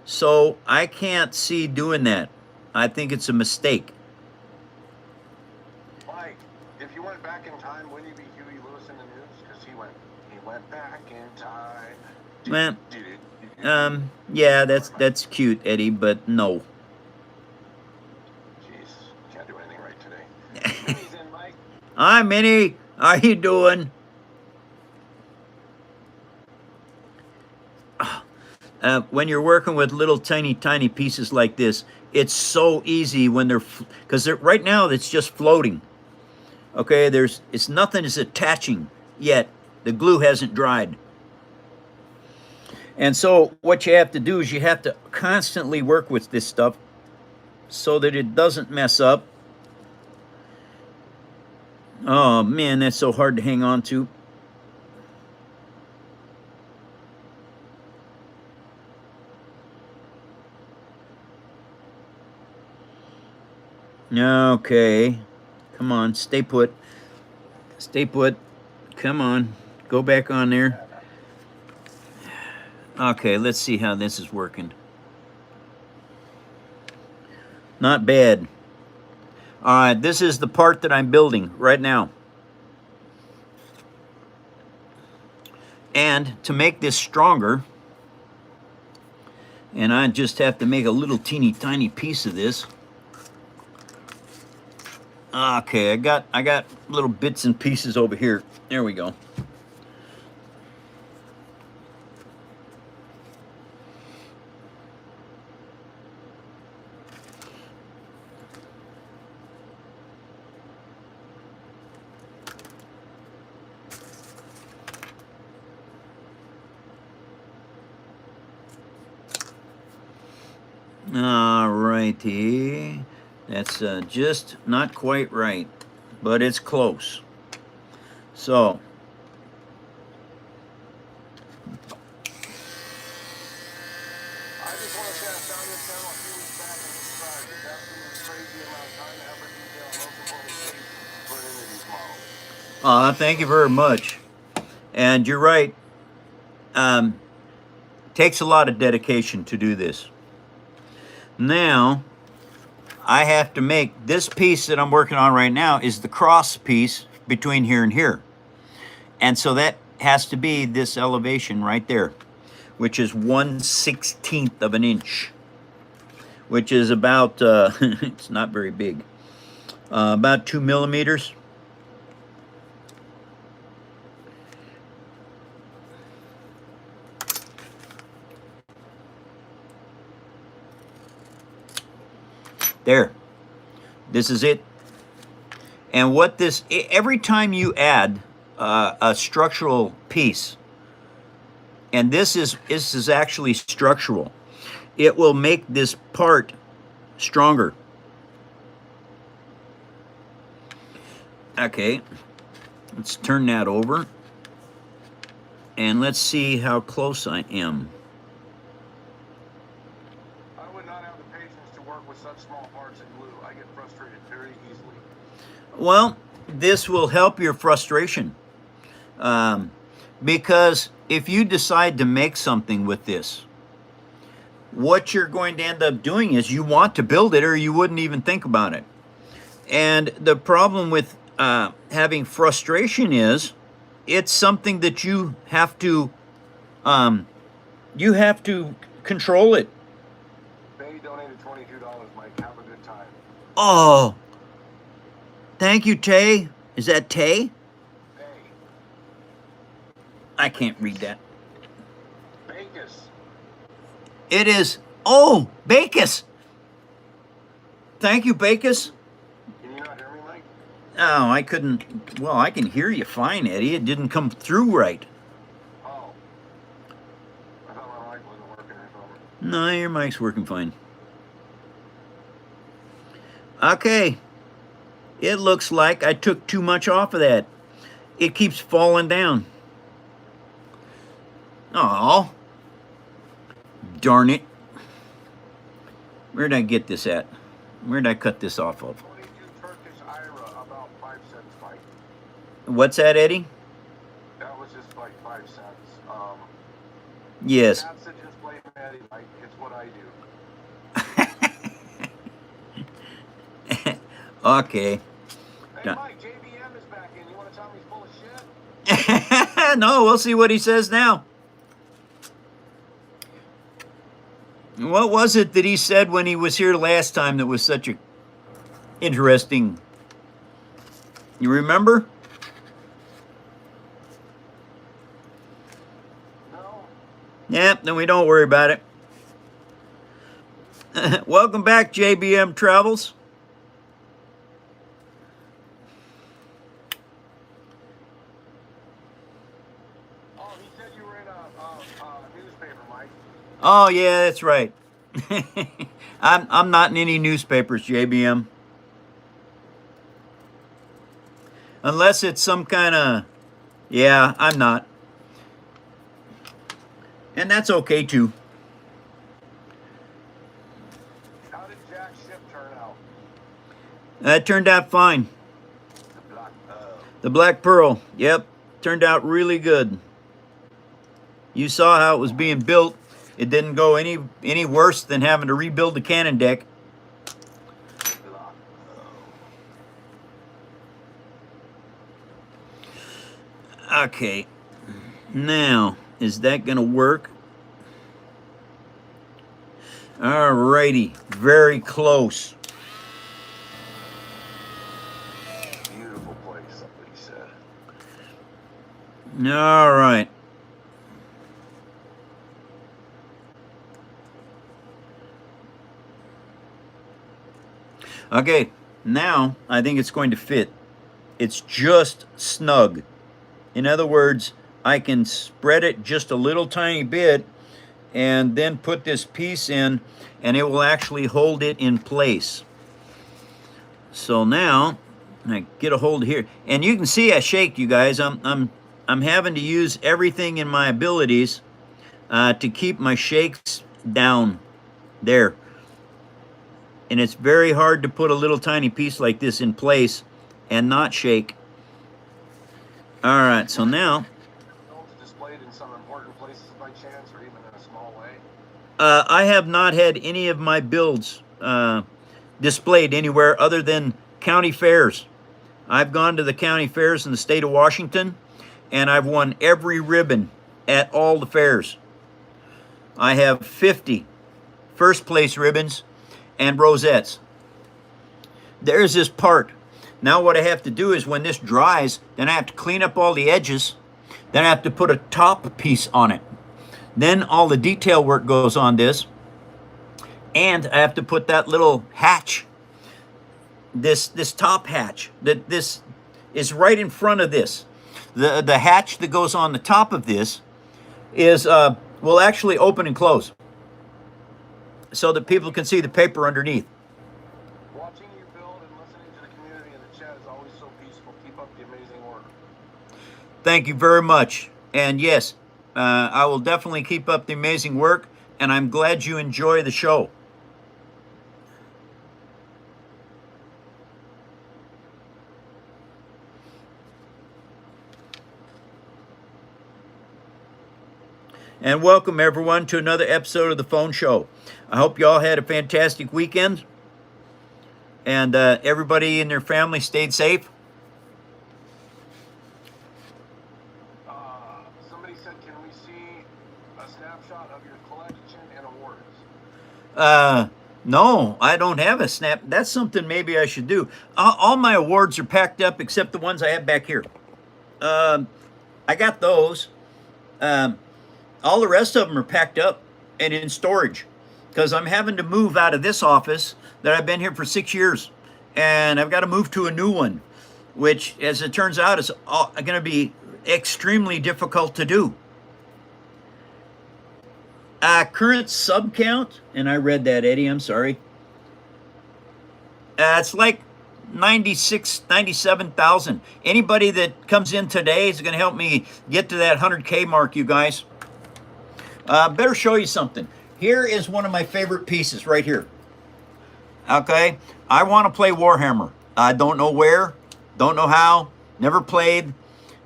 So I can't see doing that. I think it's a mistake. Mike, if you went back in time, wouldn't you be Huey Lewis in the news? Because he went back in time. Well, yeah, that's cute, Eddie, but no. Jeez, can't do anything right today. Minnie's in, Mike. Hi, Minnie. How you doing? When you're working with little tiny pieces like this, it's so easy when because right now it's just floating. Okay, it's nothing is attaching yet. The glue hasn't dried. And so what you have to do is you have to constantly work with this stuff so that it doesn't mess up. Oh man, that's so hard to hang on to. Okay, come on, stay put. Stay put. Come on, go back on there. Okay, let's see how this is working. Not bad. All right, this is the part that I'm building right now. And to make this stronger, and I just have to make a little teeny tiny piece of this. Okay, I got little bits and pieces over here. There we go. All righty. That's just not quite right, but it's close. So, I just want to say I found this channel a few weeks back and subscribed. It's absolutely crazy amount of time, effort, detail, and most importantly, patience put into these models. thank you very much. And you're right. Takes a lot of dedication to do this. Now, I have to make this piece that I'm working on right now is the cross piece between here and here. And so that has to be this elevation right there, which is 1/16 of an inch, which is about, it's not very big, about 2 millimeters. There, this is it. And what this, every time you add a structural piece, and this is actually structural, it will make this part stronger. Okay, let's turn that over, and let's see how close I am. I would not have the patience to work with such small parts in glue. I get frustrated very easily. Well, this will help your frustration, because if you decide to make something with this, what you're going to end up doing is you want to build it or you wouldn't even think about it. And the problem with having frustration is it's something that you have to control it. Bay donated $22, Mike. Have a good time. Oh, thank you, Tay. Is that Tay? Bay. I can't read that. Bacus. It is, oh, Bacus. Thank you, Bacus. Can you not hear me, Mike? Oh, I couldn't, well, I can hear you fine, Eddie. It didn't come through right. Oh. I thought my mic wasn't working or something. No, your mic's working fine. Okay. It looks like I took too much off of that. It keeps falling down. Oh, darn it. Where did I get this at? Where did I cut this off of? 22 Turkish IRA, about 5 cents, Mike. What's that, Eddie? That was just like 5 cents. Yes. That's to just blame Eddie, Mike. It's what I do. Okay. Hey, Mike, JBM is back in. You want to tell me he's full of shit? No, we'll see what he says now. What was it that he said when he was here last time that was such a interesting? You remember? No. Yeah, then we don't worry about it. Welcome back, JBM Travels. Oh, he said you were in a newspaper, Mike. Oh yeah, that's right. I'm not in any newspapers, JBM. Unless it's some kind of, yeah, I'm not. And that's okay too. How did Jack's ship turn out? That turned out fine. The Black Pearl. The Black Pearl, yep, turned out really good. You saw how it was being built. It didn't go any worse than having to rebuild the cannon deck. Black Pearl. Okay, now, is that gonna work? Alrighty, very close. Beautiful place, somebody said. All right. Okay, now I think it's going to fit. It's just snug. In other words, I can spread it just a little tiny bit and then put this piece in and it will actually hold it in place. So now I get a hold here and you can see I shake, you guys. I'm having to use everything in my abilities to keep my shakes down there. And it's very hard to put a little tiny piece like this in place and not shake. All right, so now It's displayed in some important places by chance, or even in a small way. I have not had any of my builds displayed anywhere other than county fairs. I've gone to the county fairs in the state of Washington, and I've won every ribbon at all the fairs. I have 50 first place ribbons and rosettes. There's this part. Now what I have to do is when this dries, then I have to clean up all the edges. Then I have to put a top piece on it. Then all the detail work goes on this. And I have to put that little hatch, this top hatch, that this is right in front of this. The hatch that goes on the top of this is will actually open and close so that people can see the paper underneath. Watching you build and listening to the community in the chat is always so peaceful. Keep up the amazing work. Thank you very much. And yes, I will definitely keep up the amazing work, and I'm glad you enjoy the show. And welcome everyone to another episode of the Phone Show. I hope you all had a fantastic weekend and everybody and their family stayed safe. Somebody said, can we see a snapshot of your collection and awards? No, I don't have a snap. That's something maybe I should do. All my awards are packed up except the ones I have back here. I got those. All the rest of them are packed up and in storage because I'm having to move out of this office that I've been here for 6 years, and I've got to move to a new one, which, as it turns out, is going to be extremely difficult to do. Current sub count, and I read that, Eddie, I'm sorry. It's like 96, 97,000. Anybody that comes in today is going to help me get to that 100K mark, you guys. Better show you something. Here is one of my favorite pieces right here. Okay, I want to play Warhammer. I don't know where, don't know how, never played,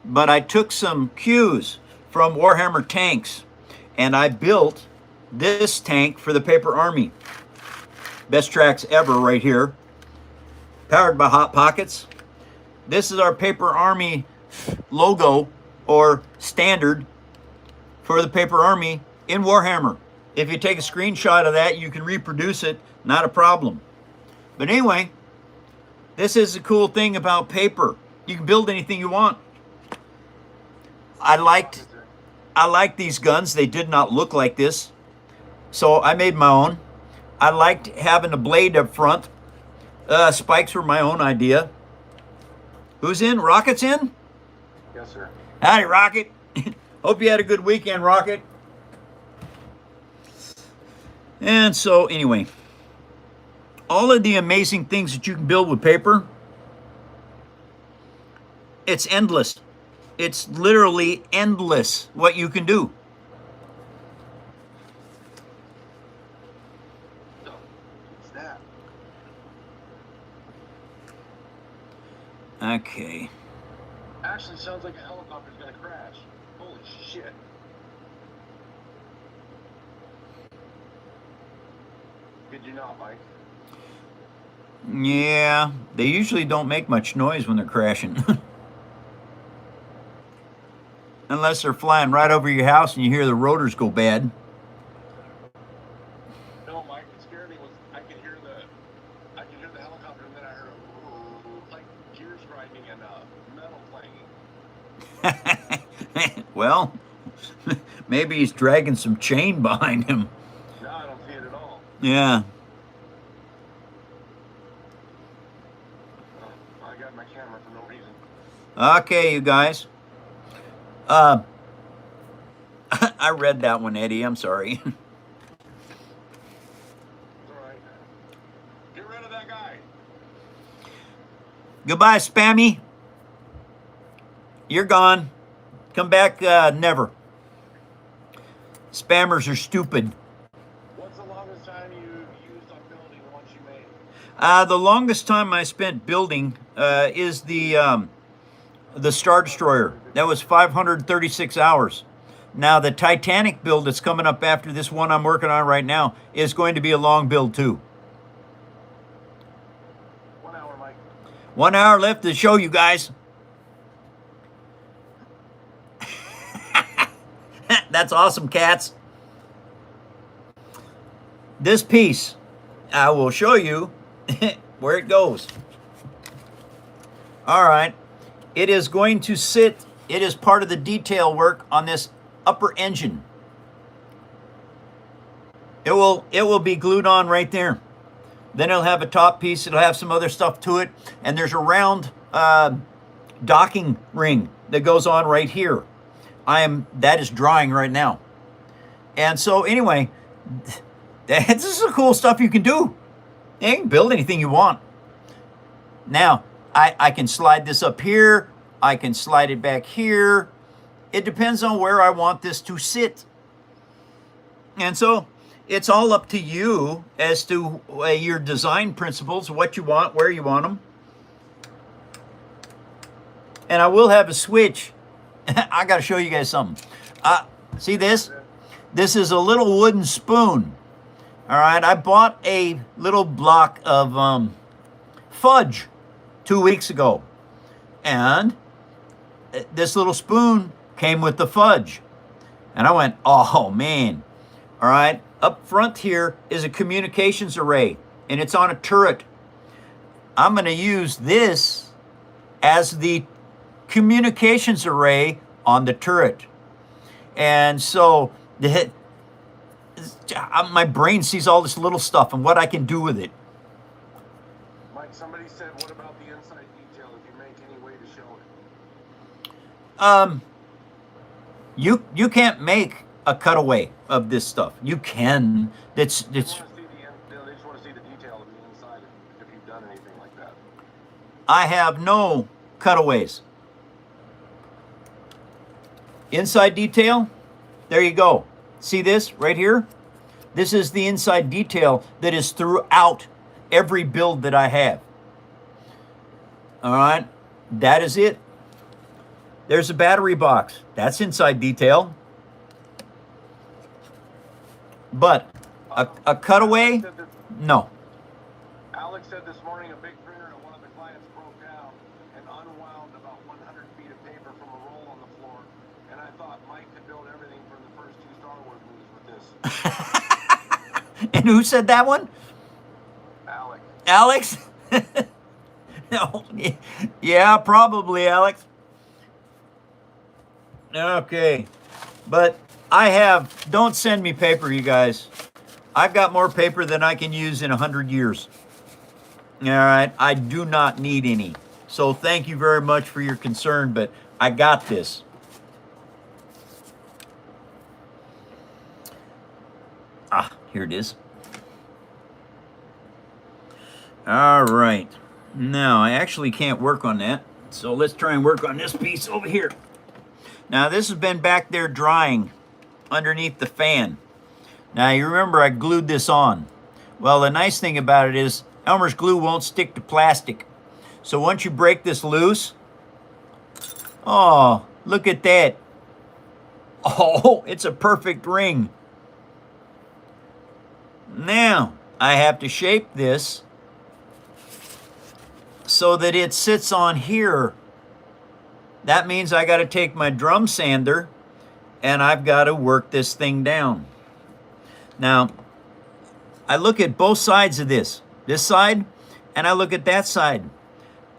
but I took some cues from Warhammer tanks, and I built this tank for the Paper Army. Best tracks ever right here. Powered by Hot Pockets. This is our Paper Army logo or standard for the Paper Army in Warhammer. If you take a screenshot of that, you can reproduce it, not a problem. But anyway, this is the cool thing about paper. You can build anything you want. I liked these guns. They did not look like this. So I made my own. I liked having a blade up front. Spikes were my own idea. Who's in? Rocket's in? Yes, sir. Howdy, Rocket. Hope you had a good weekend, Rocket. And so, anyway, all of the amazing things that you can build with paper, it's endless. It's literally endless what you can do. What's that? Okay. Actually, sounds like a helicopter's gonna crash. Holy shit. Did you not, Mike? Yeah, they usually don't make much noise when they're crashing. Unless they're flying right over your house and you hear the rotors go bad. No, Mike, what scared me was I could hear the helicopter, and then I heard like gears grinding and metal clanging. Well, maybe he's dragging some chain behind him. No, I don't see it at all. Yeah. I got my camera for no reason. Okay, you guys. I read that one, Eddie. I'm sorry. It's alright. Get rid of that guy. Goodbye, Spammy. You're gone. Come back, never. Spammers are stupid. What's the longest time you used on building once you made? The longest time I spent building is the Star Destroyer. That was 536 hours. Now, the Titanic build that's coming up after this one I'm working on right now is going to be a long build, too. 1 hour, Mike. 1 hour left to show you guys. That's awesome, cats. This piece, I will show you where it goes. All right. It is going to sit, it is part of the detail work on this upper engine. It will be glued on right there. Then it'll have a top piece, it'll have some other stuff to it, and there's a round docking ring that goes on right here. That is drying right now. And so anyway, this is the cool stuff you can do. You can build anything you want. Now, I can slide this up here. I can slide it back here. It depends on where I want this to sit. And so it's all up to you as to your design principles, what you want, where you want them. And I will have a switch. I got to show you guys something. See this? This is a little wooden spoon. All right, I bought a little block of fudge 2 weeks ago. And this little spoon came with the fudge. And I went, oh man. All right, up front here is a communications array, and it's on a turret. I'm going to use this as the communications array on the turret. And so my brain sees all this little stuff and what I can do with it. Mike, somebody said, what about the inside detail if you make any way to show it? You can't make a cutaway of this stuff. You can. It's They just want to see the detail of the inside if you've done anything like that. I have no cutaways. Inside detail, there you go. See this right here? This is the inside detail that is throughout every build that I have. All right, that is it. There's a battery box. That's inside detail. But a cutaway, no. Alex said this morning a big printer at one of the clients broke down and unwound about 100 feet of paper from a roll on the floor. And I thought Mike could build everything from the first 2 Star Wars movies with this. And who said that one? Alex. Alex? No. Yeah, probably, Alex. Okay. But I have, don't send me paper, you guys. I've got more paper than I can use in 100 years. All right. I do not need any. So thank you very much for your concern, but I got this. Ah, here it is. All right. Now, I actually can't work on that. So let's try and work on this piece over here. Now, this has been back there drying underneath the fan. Now, you remember I glued this on. Well, the nice thing about it is Elmer's glue won't stick to plastic. So once you break this loose, oh, look at that. Oh, it's a perfect ring. Now, I have to shape this so that it sits on here. That means I got to take my drum sander and I've got to work this thing down. Now, I look at both sides of this side, and I look at that side.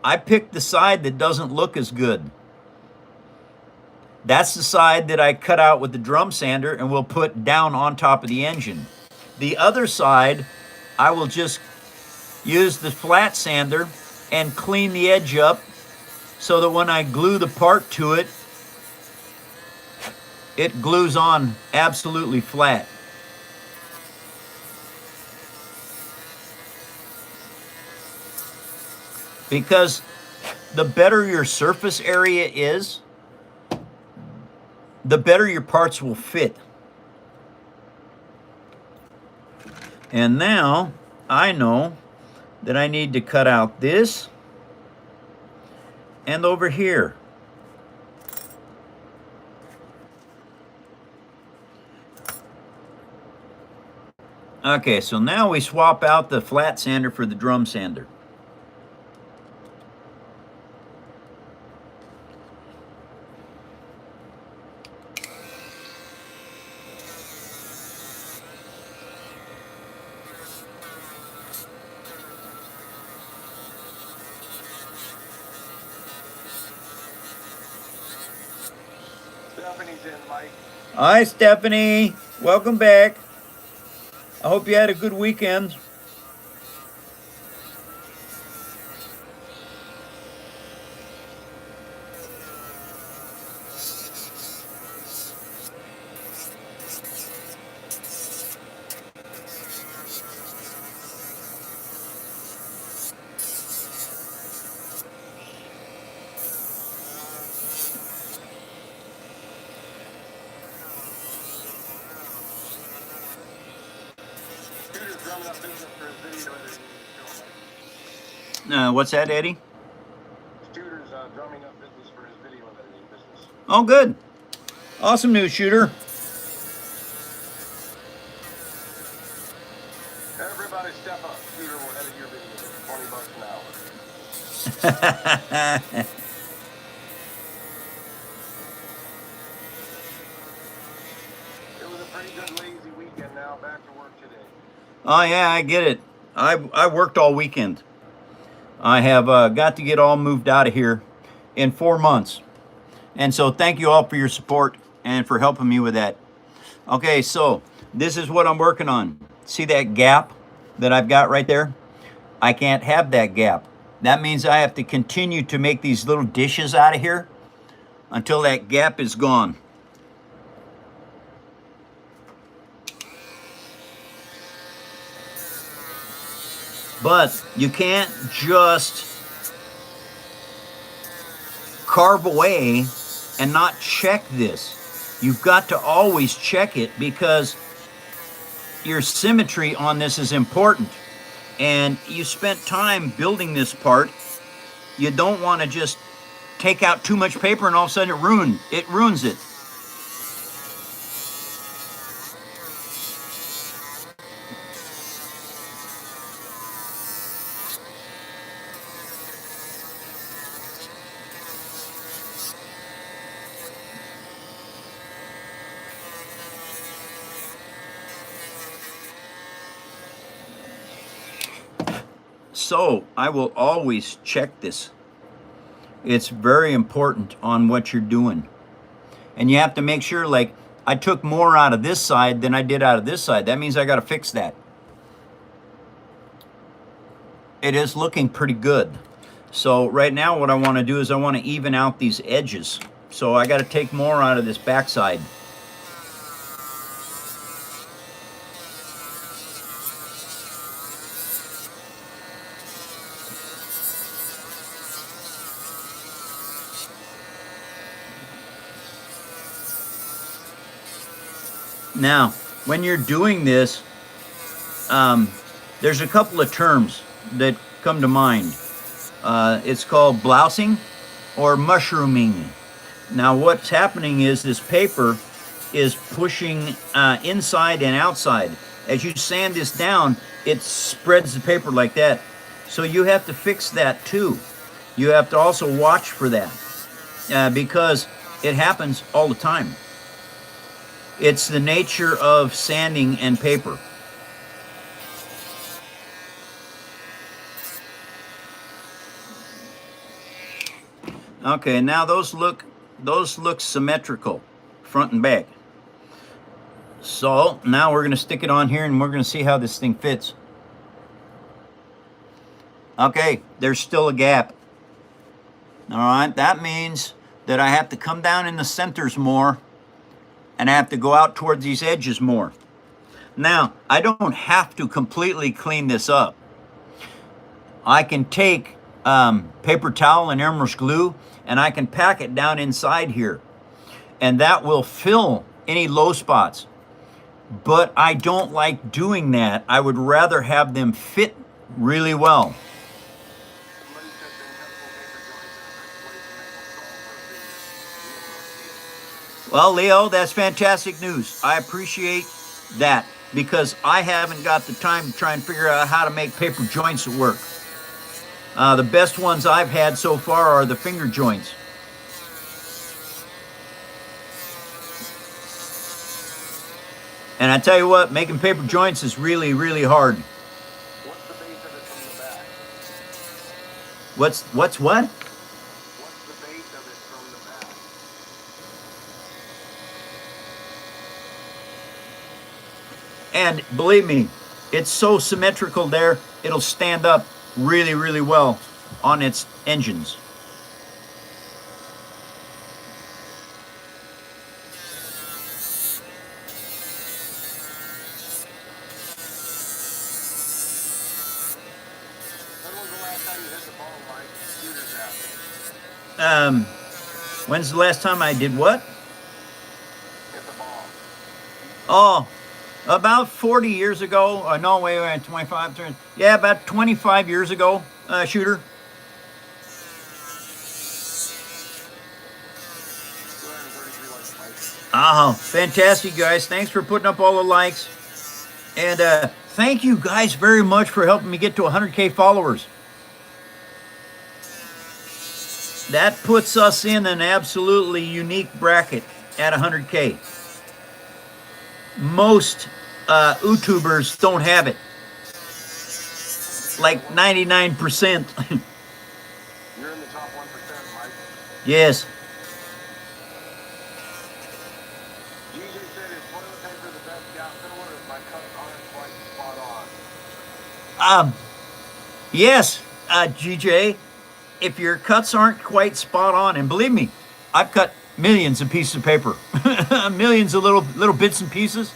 I picked the side that doesn't look as good. That's the side that I cut out with the drum sander and will put down on top of the engine. The other side, I will just use the flat sander and clean the edge up so that when I glue the part to it, it glues on absolutely flat. Because the better your surface area is, the better your parts will fit. And now I know that I need to cut out this and over here. Okay, so now we swap out the flat sander for the drum sander. Stephanie's in, Mike. Hi, Stephanie. Welcome back. I hope you had a good weekend. Scooter's drumming up business for his video editing show, Mike. What's that, Eddie? Scooter's drumming up business for his video editing business. Oh, good. Awesome news, Shooter. Everybody step up. Scooter will edit your video for $20 an hour. It was a pretty good lazy weekend now. Back to work today. Oh, yeah, I get it. I worked all weekend. I have got to get all moved out of here in 4 months. And so thank you all for your support and for helping me with that. Okay, so this is what I'm working on. See that gap that I've got right there? I can't have that gap. That means I have to continue to make these little dishes out of here until that gap is gone. But you can't just carve away and not check this. You've got to always check it because your symmetry on this is important. And you spent time building this part. You don't want to just take out too much paper and all of a sudden it ruins it. So I will always check this. It's very important on what you're doing. And you have to make sure, like, I took more out of this side than I did out of this side. That means I got to fix that. It is looking pretty good. So right now what I want to do is I want to even out these edges. So I got to take more out of this backside. Now, when you're doing this, there's a couple of terms that come to mind. It's called blousing or mushrooming. Now, what's happening is this paper is pushing inside and outside. As you sand this down, it spreads the paper like that. So you have to fix that too. You have to also watch for that because it happens all the time. It's the nature of sanding and paper. Okay, now those look symmetrical, front and back. So now we're going to stick it on here and we're going to see how this thing fits. Okay, there's still a gap. All right, that means that I have to come down in the centers more and I have to go out towards these edges more. Now, I don't have to completely clean this up. I can take paper towel and Elmer's glue and I can pack it down inside here. And that will fill any low spots. But I don't like doing that. I would rather have them fit really well. Well, Leo, that's fantastic news. I appreciate that because I haven't got the time to try and figure out how to make paper joints work. The best ones I've had so far are the finger joints. And I tell you what, making paper joints is really, really hard. What's the base of it from the back? What's what? What's the base of it from the back? And believe me, it's so symmetrical there, it'll stand up really, really well on its engines. When was the last time you hit the ball like shooters out? When's the last time I did what? Hit the ball. Oh, about 40 years ago. No, wait, 25, 30. Yeah, about 25 years ago, shooter. 233 likes, Mike. Oh, fantastic, guys. Thanks for putting up all the likes. And thank you guys very much for helping me get to 100K followers. That puts us in an absolutely unique bracket at 100K. Most YouTubers don't have it. Like 99%. You're in the top 1%, Mike. Yes. DJ said, is toilet paper the best gap filler if my cuts aren't quite spot on? Yes, GJ. If your cuts aren't quite spot on, and believe me, I've cut millions of pieces of paper, millions of little bits and pieces,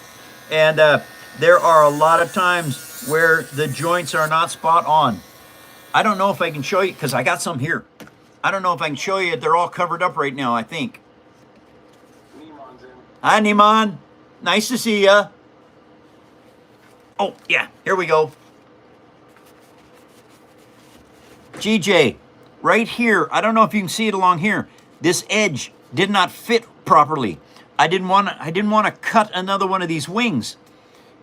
and there are a lot of times where the joints are not spot on. I don't know if I can show you, because I got some here. I don't know if I can show you. They're all covered up right now, I think. Neiman's in. Hi, Neiman. Nice to see ya. Oh, yeah, here we go. GJ, right here, I don't know if you can see it along here. This edge did not fit properly. I didn't want to cut another one of these wings.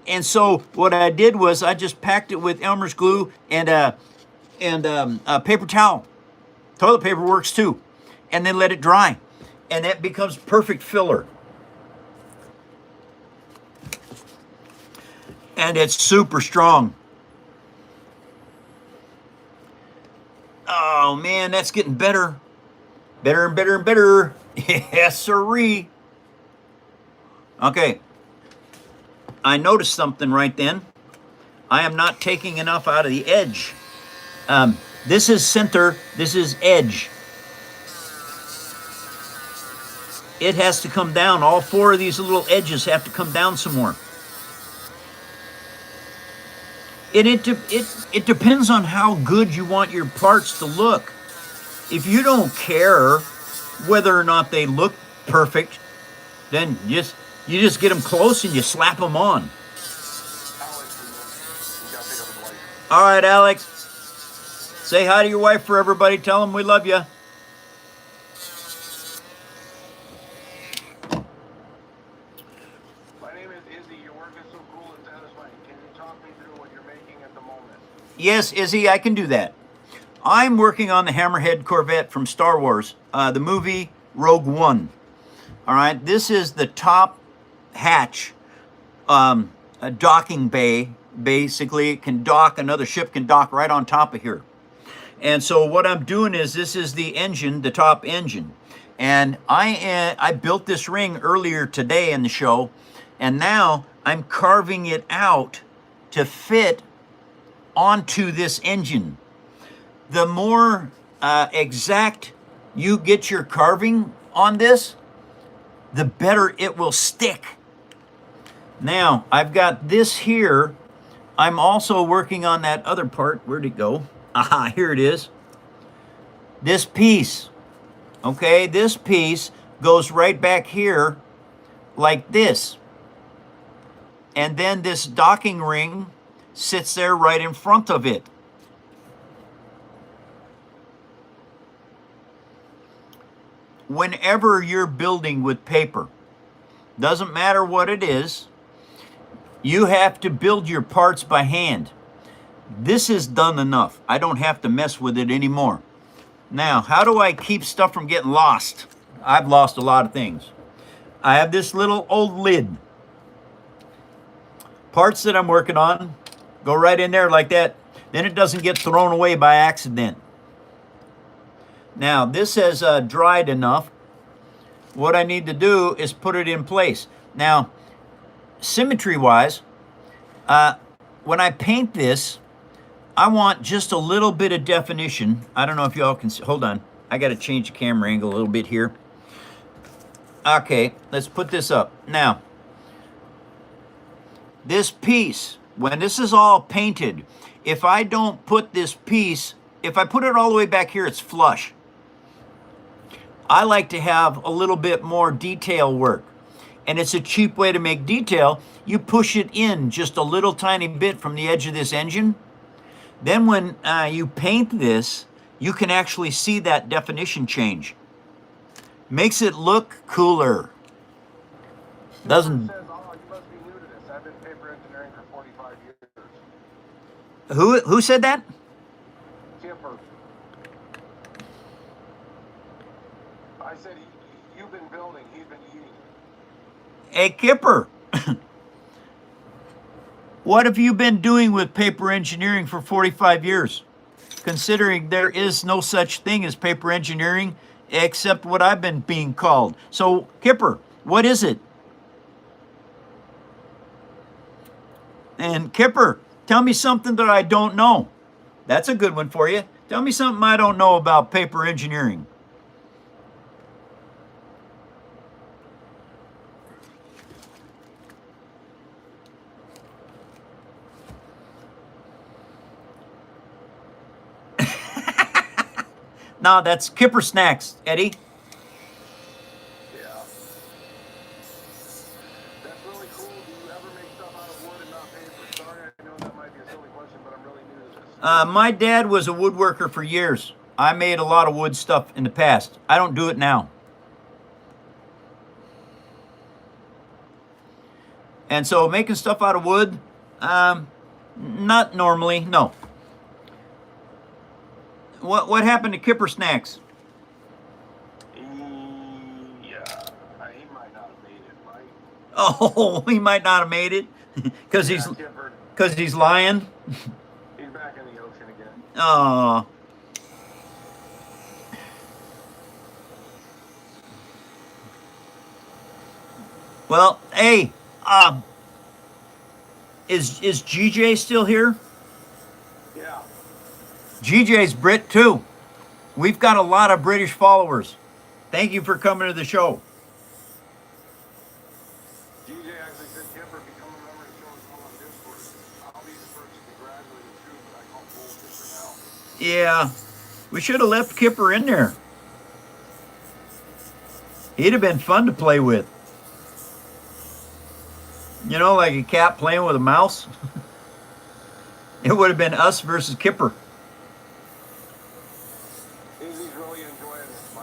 And so what I did was I just packed it with Elmer's glue and a paper towel. Toilet paper works too. And then let it dry. And that becomes perfect filler. And it's super strong. Oh man, that's getting better. Better and better and better. Yes, sirree. Okay. I noticed something right then. I am not taking enough out of the edge. This is center, this is edge. It has to come down. All four of these little edges have to come down some more. It depends on how good you want your parts to look. If you don't care whether or not they look perfect, then you just get them close and you slap them on. All right, Alex. Say hi to your wife for everybody. Tell them we love you. My name is Izzy. Your work is so cool and satisfying. Can you talk me through what you're making at the moment? Yes, Izzy, I can do that. I'm working on the Hammerhead Corvette from Star Wars, the movie Rogue One. All right, this is the top hatch, a docking bay. Basically, it can dock, another ship can dock right on top of here. And so what I'm doing is, this is the engine, the top engine. And I built this ring earlier today in the show, and now I'm carving it out to fit onto this engine. The more exact you get your carving on this, the better it will stick. Now, I've got this here. I'm also working on that other part. Where'd it go? Aha, here it is. This piece, okay? This piece goes right back here like this. And then this docking ring sits there right in front of it. Whenever you're building with paper, doesn't matter what it is, you have to build your parts by hand. This is done enough. I don't have to mess with it anymore. Now, how do I keep stuff from getting lost? I've lost a lot of things. I have this little old lid. Parts that I'm working on go right in there like that. Then it doesn't get thrown away by accident. Now, this has dried enough. What I need to do is put it in place. Now, symmetry-wise, when I paint this, I want just a little bit of definition. I don't know if y'all can see. Hold on. I got to change the camera angle a little bit here. Okay, let's put this up. Now, this piece, when this is all painted, if I don't put this piece, if I put it all the way back here, it's flush. I like to have a little bit more detail work. And it's a cheap way to make detail. You push it in just a little tiny bit from the edge of this engine. Then when you paint this, you can actually see that definition change. Makes it look cooler. Doesn't... Says, oh, you must be new to this. I've been paper engineering for 45 years. Who said that? Kipper. I said, you've been building, he's been eating. Hey, Kipper. What have you been doing with paper engineering for 45 years? Considering there is no such thing as paper engineering except what I've been being called. So, Kipper, what is it? And Kipper, tell me something that I don't know. That's a good one for you. Tell me something I don't know about paper engineering. No, that's Kipper Snacks, Eddie. Yeah. That's really cool. Do you ever make stuff out of wood and not paper? Sorry, I know that might be a silly question, but I'm really new to this. My dad was a woodworker for years. I made a lot of wood stuff in the past. I don't do it now. And so making stuff out of wood, not normally, no. What happened to Kipper Snacks? Yeah, he might not have made it, Mike. Oh, he might not have made it because Kipper, he's lying. he's back in the ocean again. Oh. Well, hey, is GJ still here? Yeah. GJ's Brit too. We've got a lot of British followers. Thank you for coming to the show. DJ actually said, Kipper, become a member and show us all on Discord. I'll be the first to congratulate him too, but I call bullshit for now. Yeah, we should have left Kipper in there. He'd have been fun to play with. You know, like a cat playing with a mouse. It would have been us versus Kipper. Izzy's really enjoying this,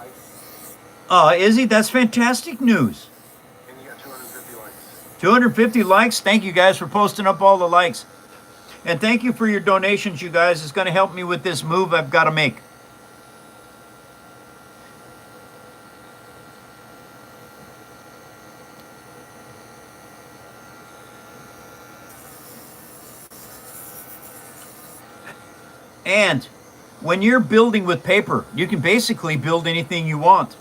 Mike. Izzy, that's fantastic news. And you got 250 likes. 250 likes. Thank you guys for posting up all the likes. And thank you for your donations, you guys. It's going to help me with this move I've got to make. And when you're building with paper, you can basically build anything you want.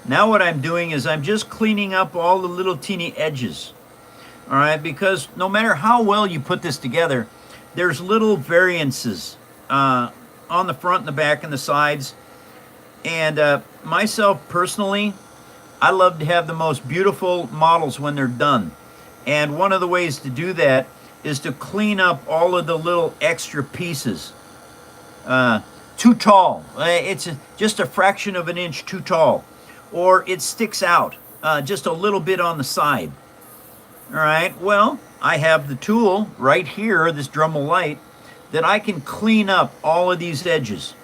Now what I'm doing is I'm just cleaning up all the little teeny edges. All right, because no matter how well you put this together, there's little variances on the front and the back and the sides. And myself personally, I love to have the most beautiful models when they're done. And one of the ways to do that is to clean up all of the little extra pieces. Too tall. It's just a fraction of an inch too tall. Or it sticks out just a little bit on the side. All right, well, I have the tool right here, this Dremel light, that I can clean up all of these edges.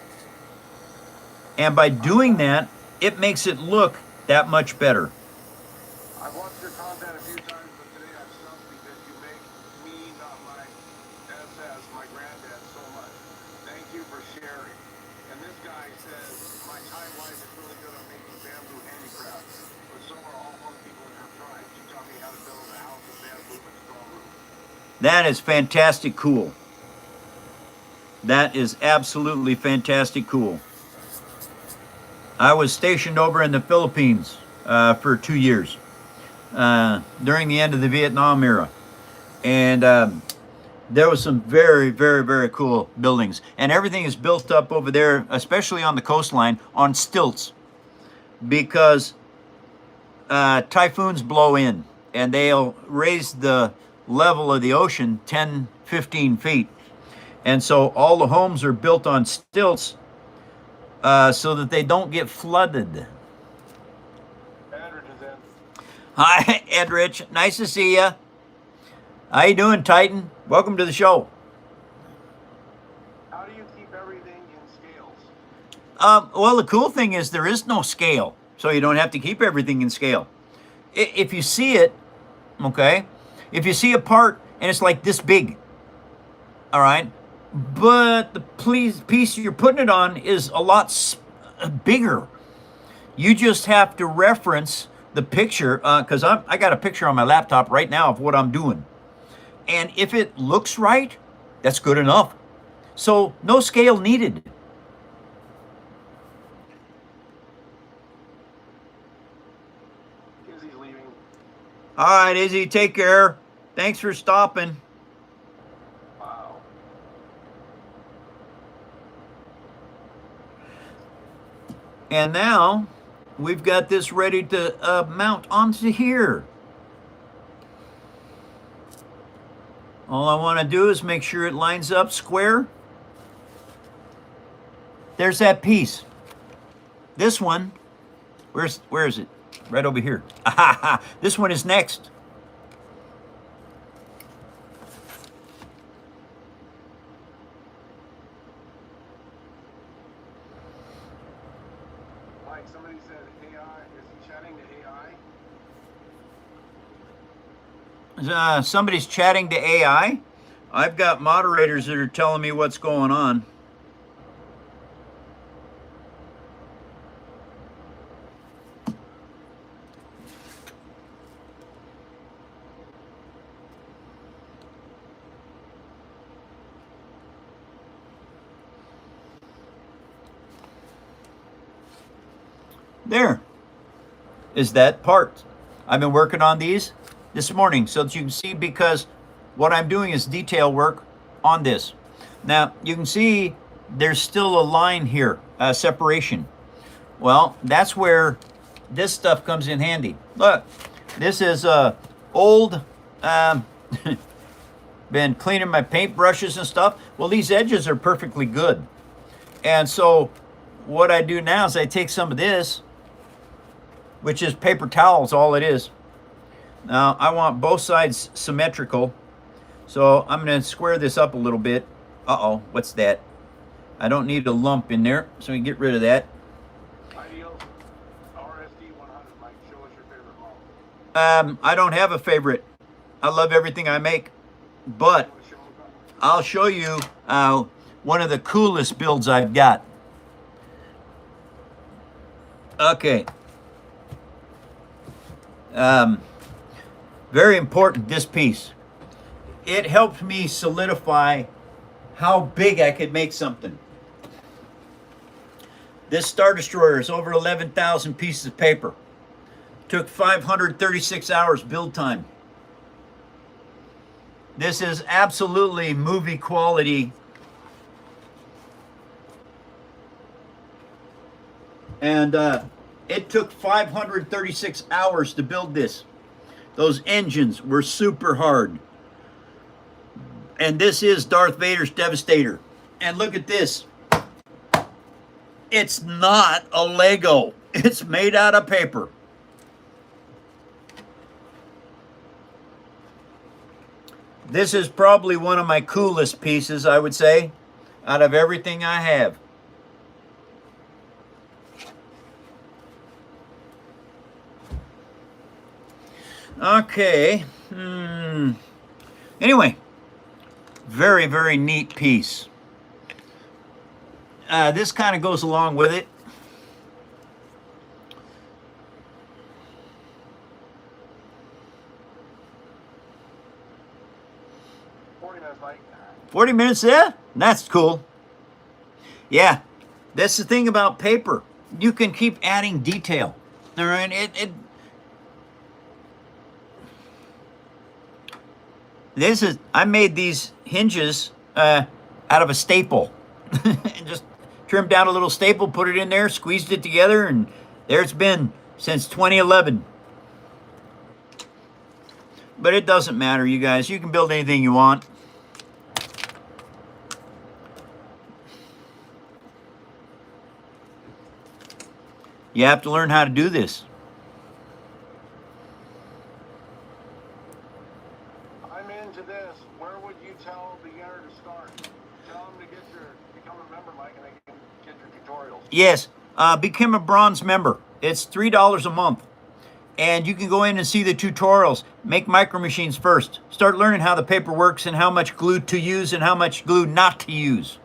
And by doing that, it makes it look that much better. I've watched your content a few times, but today I've stumped because you make me, not my SS, my granddad, so much. Thank you for sharing. And this guy says, my timeline is really good on making bamboo handicrafts, but so are all most people in her tribe. She taught me how to build a house of bamboo with strong roof. That is fantastic cool. That is absolutely fantastic cool. I was stationed over in the Philippines for 2 years during the end of the Vietnam era. And there was some very, very, very cool buildings. And everything is built up over there, especially on the coastline, on stilts. Because typhoons blow in and they'll raise the level of the ocean 10, 15 feet. And so all the homes are built on stilts so that they don't get flooded. Edrich is in. Hi, Edrich. Nice to see you. How you doing, Titan? Welcome to the show. How do you keep everything in scales? Well, the cool thing is there is no scale, so you don't have to keep everything in scale. If you see it, okay, if you see a part and it's like this big, all right, but the piece you're putting it on is a lot bigger. You just have to reference the picture, because I got a picture on my laptop right now of what I'm doing. And if it looks right, that's good enough. So no scale needed. All right, Izzy, take care. Thanks for stopping. Wow. And now we've got this ready to mount onto here. All I want to do is make sure it lines up square. There's that piece. This one, where is it? Right over here. This one is next. Mike, somebody said AI. Is he chatting to AI? Somebody's chatting to AI. I've got moderators that are telling me what's going on. There is that part. I've been working on these this morning so that you can see, because what I'm doing is detail work on this. Now you can see there's still a line here, separation. Well, that's where this stuff comes in handy. Look, this is old, been cleaning my paint brushes and stuff. Well, these edges are perfectly good. And so what I do now is I take some of this, which is paper towels, all it is. Now I want both sides symmetrical, so I'm going to square this up a little bit. Uh-oh, what's that? I don't need a lump in there, so we get rid of that. Ideal RSD 100, Mike. Show us your favorite model. I don't have a favorite. I love everything I make, but I'll show you one of the coolest builds I've got. Okay. Very important, this piece. It helped me solidify how big I could make something. This Star Destroyer is over 11,000 pieces of paper. Took 536 hours build time. This is absolutely movie quality. And it took 536 hours to build this. Those engines were super hard. And this is Darth Vader's Devastator. And look at this. It's not a Lego. It's made out of paper. This is probably one of my coolest pieces, I would say, out of everything I have. Okay. Anyway, very, very neat piece. This kind of goes along with it. Mike. 40 minutes there? That's cool. Yeah, that's the thing about paper. You can keep adding detail. All right, I made these hinges out of a staple. And just trimmed down a little staple, put it in there, squeezed it together, and there it's been since 2011. But it doesn't matter, you guys. You can build anything you want. You have to learn how to do this. I'm into this. Where would you tell a beginner to start? Tell them to become a member, Mike, and they can get your tutorials. Yes, become a bronze member. It's $3 a month. And you can go in and see the tutorials. Make micro machines first. Start learning how the paper works and how much glue to use and how much glue not to use.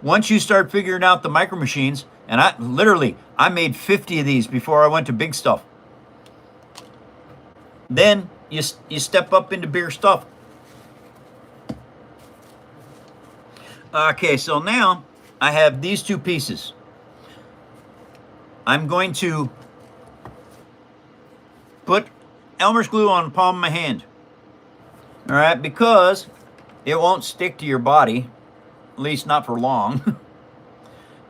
Once you start figuring out the micro machines, and I made 50 of these before I went to big stuff. Then you step up into bigger stuff. Okay, so now I have these two pieces. I'm going to put Elmer's glue on the palm of my hand. All right, because it won't stick to your body, at least not for long.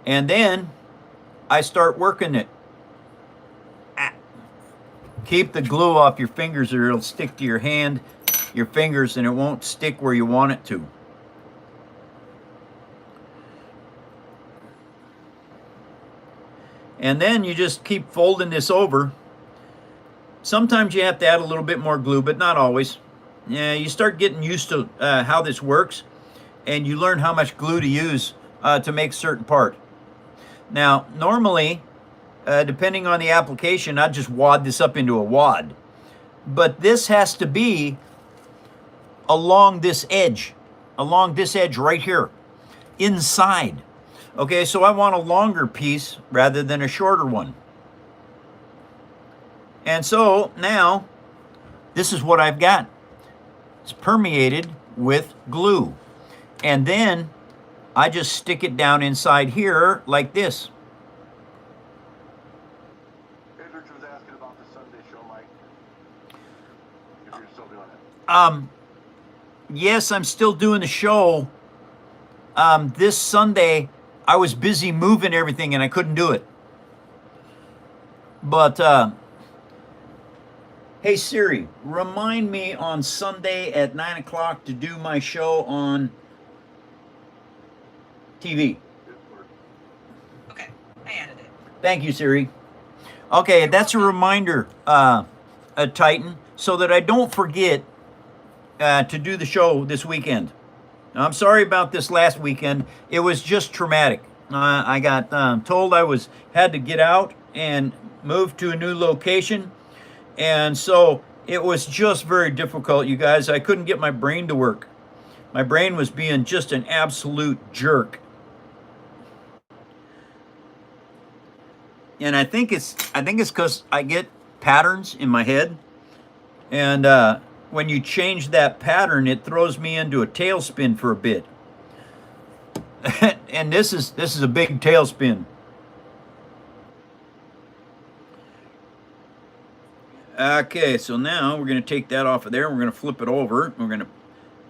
And then I start working it. Keep the glue off your fingers or it'll stick to your hand, your fingers, and it won't stick where you want it to. And then you just keep folding this over. Sometimes you have to add a little bit more glue, but not always. Yeah, you start getting used to how this works, and you learn how much glue to use to make a certain part. Now, normally, depending on the application, I'd just wad this up into a wad. But this has to be along this edge right here, inside. Okay, so I want a longer piece rather than a shorter one. And so now, this is what I've got. It's permeated with glue. And then I just stick it down inside here like this. Hendrix was asking about the Sunday show, Mike. If you're still doing it. Yes, I'm still doing the show. This Sunday, I was busy moving everything and I couldn't do it. But, hey Siri, remind me on Sunday at 9 o'clock to do my show on TV. Okay, I added it. Thank you, Siri. Okay, that's a reminder, Titan, so that I don't forget to do the show this weekend. I'm sorry about this last weekend. It was just traumatic. I got told I had to get out and move to a new location. And so it was just very difficult, you guys. I couldn't get my brain to work. My brain was being just an absolute jerk. And I think it's because I get patterns in my head. And when you change that pattern, it throws me into a tailspin for a bit. And this is a big tailspin. Okay, so now we're going to take that off of there. We're going to flip it over. We're going to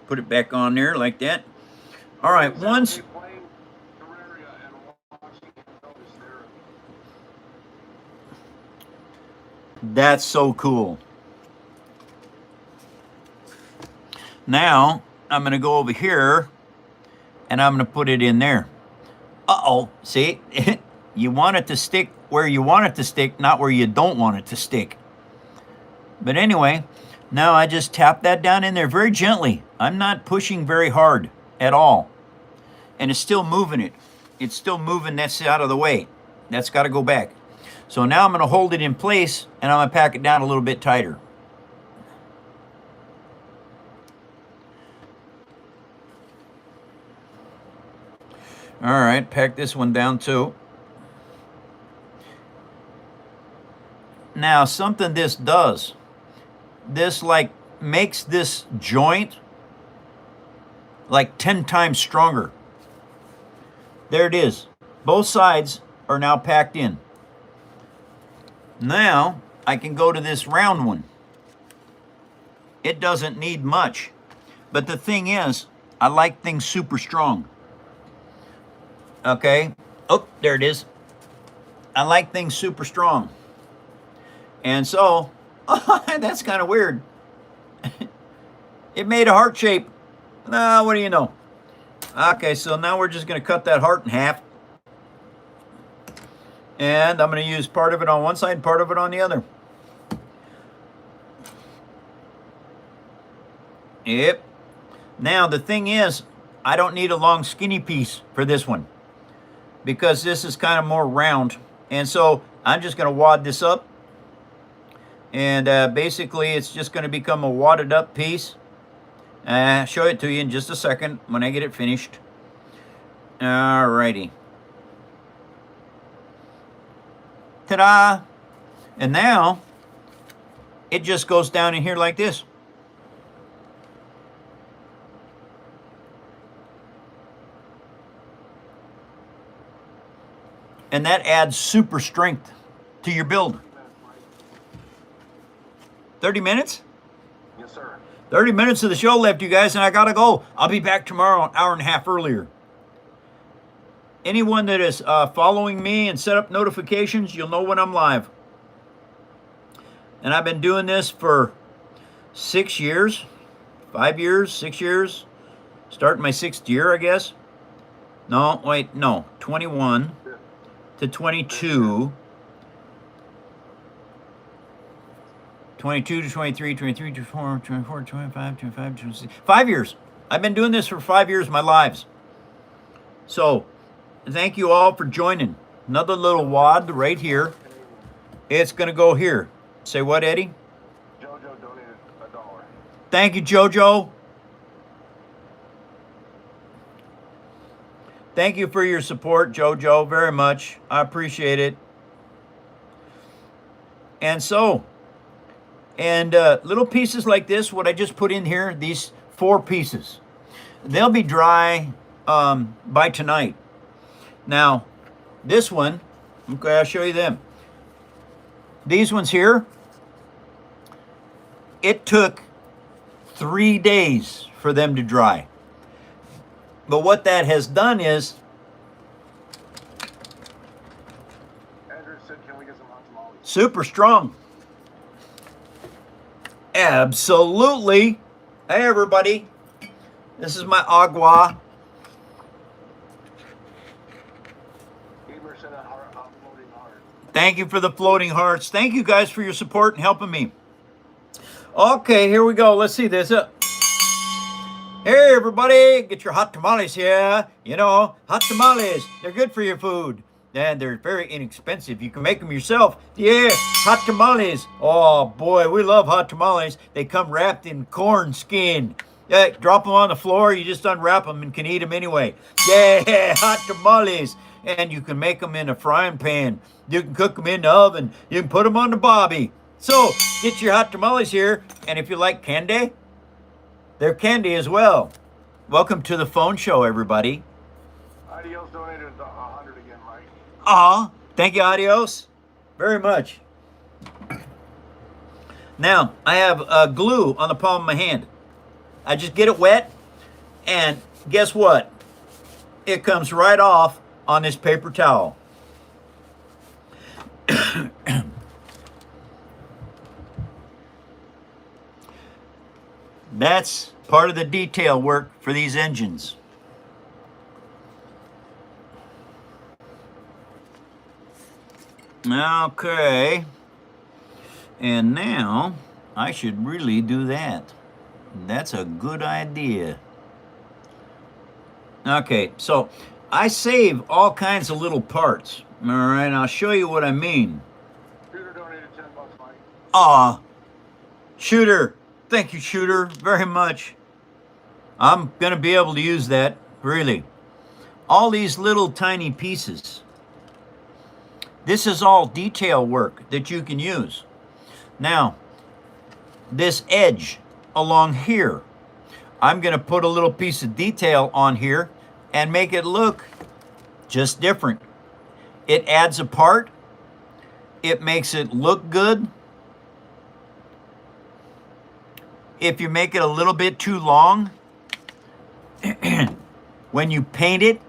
put it back on there like that. All right, once... That's so cool. Now, I'm going to go over here, and I'm going to put it in there. Uh-oh, see? You want it to stick where you want it to stick, not where you don't want it to stick. But anyway, now I just tap that down in there very gently. I'm not pushing very hard at all. And it's still moving it. It's still moving that out of the way. That's got to go back. So now I'm going to hold it in place, and I'm going to pack it down a little bit tighter. All right, pack this one down too. Now, something this does, this like makes this joint like 10 times stronger. There it is. Both sides are now packed in. Now, I can go to this round one. It doesn't need much. But the thing is, I like things super strong. Okay. Oh, there it is. I like things super strong. And so, that's kind of weird. It made a heart shape. What do you know? Okay, so now we're just going to cut that heart in half. And I'm going to use part of it on one side, part of it on the other. Yep. Now, the thing is, I don't need a long skinny piece for this one, because this is kind of more round. And so I'm just going to wad this up. And basically, it's just going to become a wadded up piece. I'll show it to you in just a second when I get it finished. Alrighty. Ta-da! And now, it just goes down in here like this. And that adds super strength to your build. 30 minutes? Yes, sir. 30 minutes of the show left, you guys, and I gotta go. I'll be back tomorrow an hour and a half earlier. Anyone that is following me and set up notifications, you'll know when I'm live. And I've been doing this for 6 years, 5 years, 6 years. Starting my 6th year, I guess. No, wait, no. 21 to 22. 22 to 23, 23 to 24, 24, 25, 25, 26. 5 years. I've been doing this for 5 years of my lives. So, thank you all for joining. Another little wad right here. It's going to go here. Say what, Eddie? Jojo donated $1. Thank you, Jojo. Thank you for your support, Jojo, very much. I appreciate it. And so, little pieces like this, what I just put in here, these 4 pieces, they'll be dry by tonight. Now, this one, okay, I'll show you them. These ones here, it took 3 days for them to dry. But what that has done is, Andrew said, can we get some hot tamales? super strong. Absolutely. Hey, everybody. This is my agua. Eber sent a floating heart. Thank you for the floating hearts. Thank you guys for your support and helping me. Okay, here we go. Let's see this. Hey, everybody. Get your hot tamales here. You know, hot tamales. They're good for your food. And they're very inexpensive. You can make them yourself. Yeah, hot tamales. Oh, boy, we love hot tamales. They come wrapped in corn skin. Yeah, drop them on the floor. You just unwrap them and can eat them anyway. Yeah, hot tamales. And you can make them in a frying pan. You can cook them in the oven. You can put them on the bobby. So, get your hot tamales here. And if you like candy, they're candy as well. Welcome to the phone show, everybody. Adios donated 100 again, Mike. Aw, thank you, Adios. Very much. Now, I have glue on the palm of my hand. I just get it wet, and guess what? It comes right off on this paper towel. That's part of the detail work for these engines. Okay. And now I should really do that. That's a good idea. Okay, so I save all kinds of little parts. All right, I'll show you what I mean. Shooter donated $10, Mike. Aw, Shooter. Thank you, Shooter, very much. I'm going to be able to use that, really. All these little tiny pieces. This is all detail work that you can use. Now, this edge along here, I'm going to put a little piece of detail on here and make it look just different. It adds a part. It makes it look good. If you make it a little bit too long, when you paint it,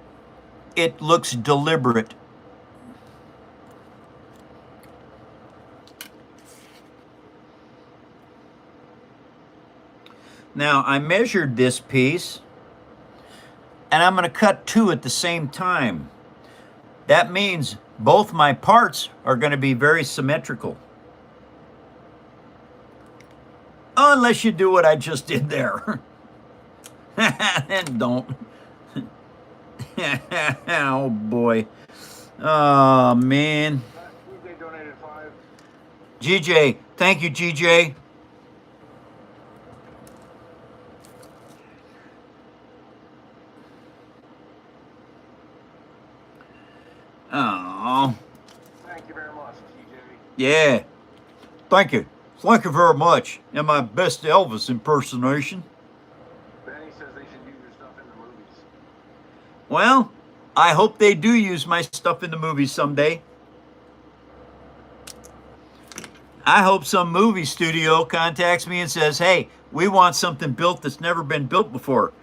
it looks deliberate. Now, I measured this piece, and I'm going to cut 2 at the same time. That means both my parts are going to be very symmetrical. Unless you do what I just did there. And don't. Oh, boy. Oh, man. GJ donated 5. GJ, thank you, GJ. Oh. Thank you very much, TJ. Yeah. Thank you. Thank you very much. And my best Elvis impersonation. Benny says they should use your stuff in the movies. Well, I hope they do use my stuff in the movies someday. I hope some movie studio contacts me and says, hey, we want something built that's never been built before.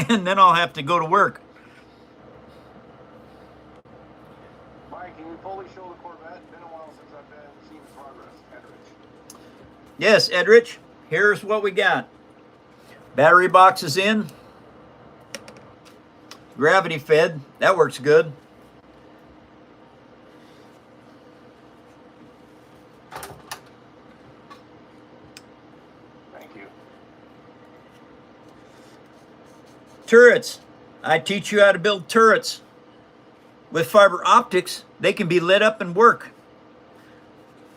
And then I'll have to go to work. Mike, can you fully show the Corvette? Been a while since I've seen progress. Edrich. Yes, Edrich, here's what we got. Battery box is in. Gravity fed. That works good. Thank you. Turrets. I teach you how to build turrets. With fiber optics, they can be lit up and work.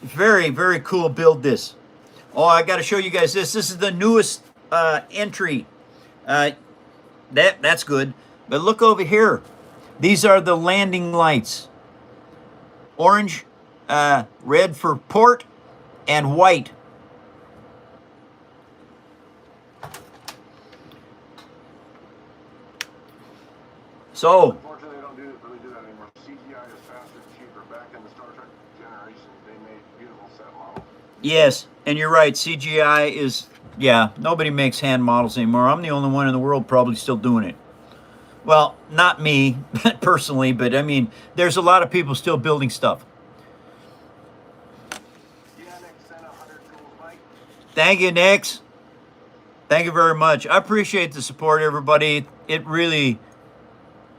Very, very cool build this. Oh, I got to show you guys this. This is the newest entry. That's good. But look over here. These are the landing lights. Orange, red for port, and white. So, Unfortunately, they don't really do that anymore. CGI is faster and cheaper. Back in the Star Trek generation, they made beautiful set models. yes, and you're right. CGI is, yeah, nobody makes hand models anymore. I'm the only one in the world probably still doing it. Well, not me personally, but I mean, there's a lot of people still building stuff. Yeah, Nick sent 100 tools, Mike. Thank you, Nix. Thank you very much. I appreciate the support, everybody. It really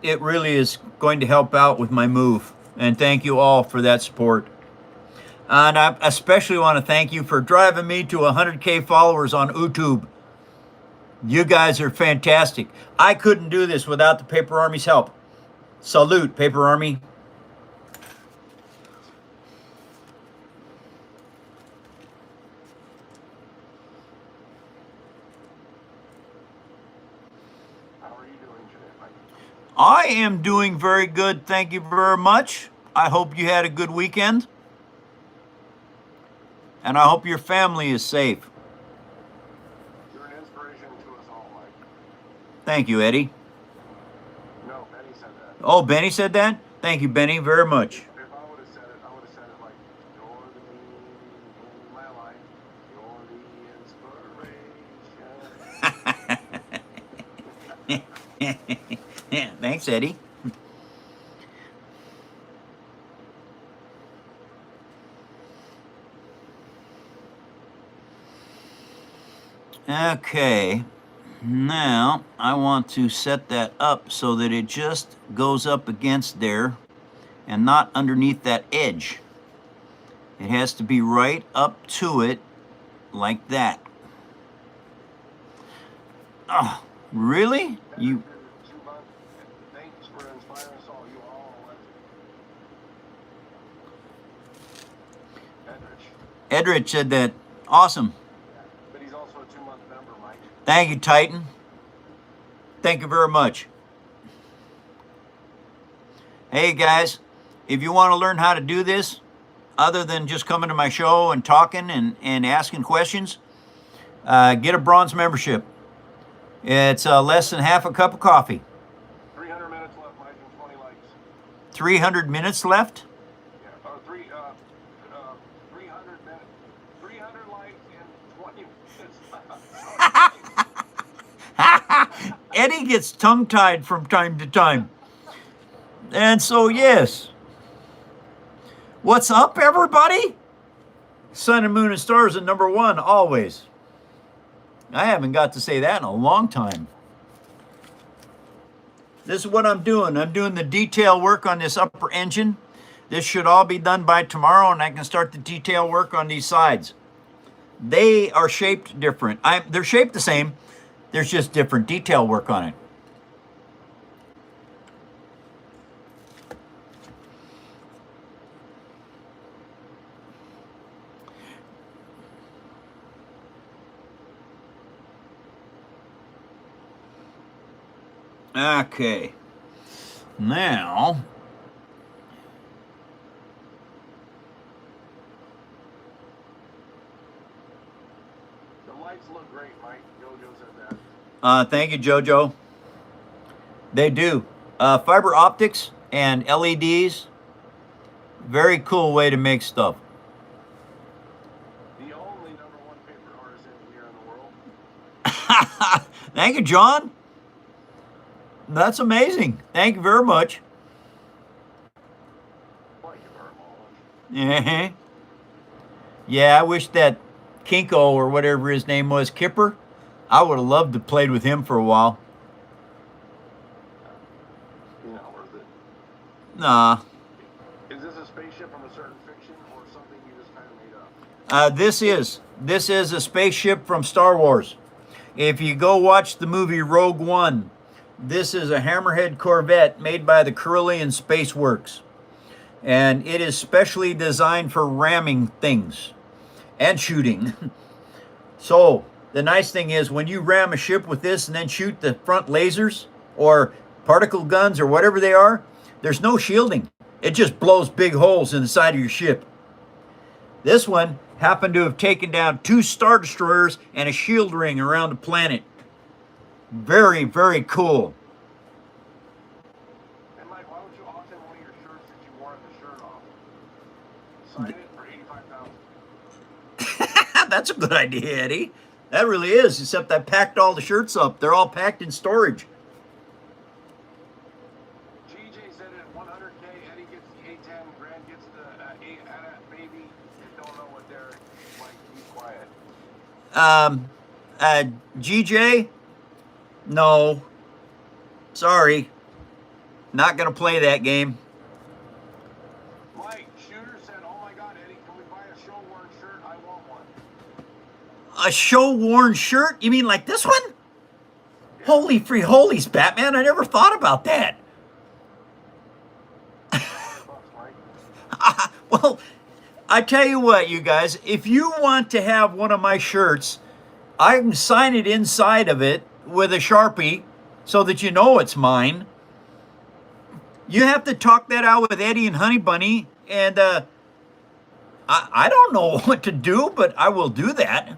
is going to help out with my move. And thank you all for that support. And I especially want to thank you for driving me to 100K followers on YouTube. You guys are fantastic. I couldn't do this without the Paper Army's help. Salute, Paper Army. How are you doing today, Mike? I am doing very good. Thank you very much. I hope you had a good weekend. And I hope your family is safe. You're an inspiration to us all, Mike. Thank you, Eddie. No, Benny said that. Oh, Benny said that? Thank you, Benny, very much. If I would have said it, I would have said it like, you're the meaning in my life. You're the inspiration. Thanks, Eddie. Okay, now I want to set that up so that it just goes up against there and not underneath that edge. It has to be right up to it like that. Oh, really? You? Thanks for inspiring us all. You are all legends. Edrich said that. Awesome. But he's also a 2-month member, Mike. Thank you, Titan. Thank you very much. Hey, guys, if you want to learn how to do this, other than just coming to my show and talking and asking questions, get a bronze membership. It's less than half a cup of coffee. 300 minutes left, Mike, and 20 likes. 300 minutes left? Yeah, or 300 minutes. 300 likes and 20 minutes left. Eddie gets tongue-tied from time to time. And so, yes. What's up, everybody? Sun and Moon and Stars at #1, always. I haven't got to say that in a long time. This is what I'm doing. I'm doing the detail work on this upper engine. This should all be done by tomorrow, and I can start the detail work on these sides. They are shaped different. They're shaped the same. There's just different detail work on it. Okay. Now, The lights look great, Mike. Jojo said that. thank you, Jojo. They do. Fiber optics and LEDs. Very cool way to make stuff. Thank you, John. That's amazing. Thank you very much. Thank you very much. Uh-huh. Yeah, I wish that Kinko or whatever his name was, Kipper, I would have loved to played with him for a while. You're not worth it. Nah. Is this a spaceship from a certain fiction or something you just kind of made up? This is a spaceship from Star Wars. If you go watch the movie Rogue One, this is a Hammerhead Corvette made by the Carillion Space Works. And it is specially designed for ramming things and shooting. So the nice thing is when you ram a ship with this and then shoot the front lasers or particle guns or whatever they are, there's no shielding. It just blows big holes in the side of your ship. This one happened to have taken down 2 Star Destroyers and a shield ring around the planet. Very, very cool. Hey, Mike, why don't you auction one of your shirts that you wore the shirt off? Sign it for $85,000. That's a good idea, Eddie. That really is, except I packed all the shirts up. They're all packed in storage. GJ said at 100K, Eddie gets the A10, Grant gets the AT baby. You don't know what they're like. Be quiet. GJ? No. Sorry. Not going to play that game. Mike, Shooter said, oh my God, Eddie, can we buy a show-worn shirt? I want one. A show-worn shirt? You mean like this one? Yeah. Holy free holies, Batman. I never thought about that. Well, I tell you what, you guys, if you want to have one of my shirts, I can sign it inside of it with a Sharpie so that you know it's mine. You have to talk that out with Eddie and Honey Bunny, and I don't know what to do, but I will do that.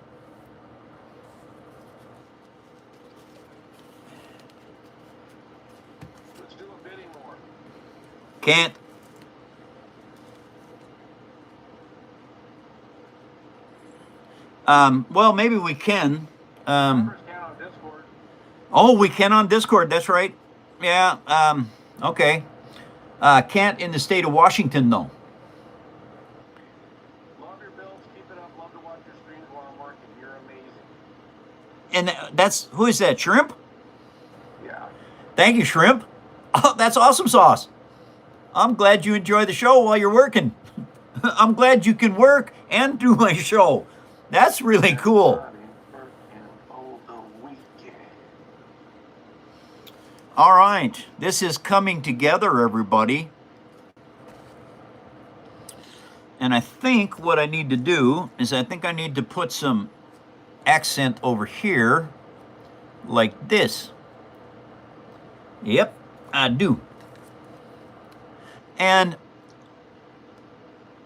Let's do a bidding war. Can't. Well, maybe we can. Members can on Discord. Oh, we can on Discord. That's right. Yeah. Okay. Can't in the state of Washington, though. Love your builds. Keep it up. Love to watch your streams while I'm working. You're amazing. And that's, who is that, Shrimp? Yeah. Thank you, Shrimp. Oh, that's awesome sauce. I'm glad you enjoy the show while you're working. I'm glad you can work and do my show. That's really cool. All right, this is coming together, everybody. And I think what I need to do is I think I need to put some accent over here like this. Yep, I do. And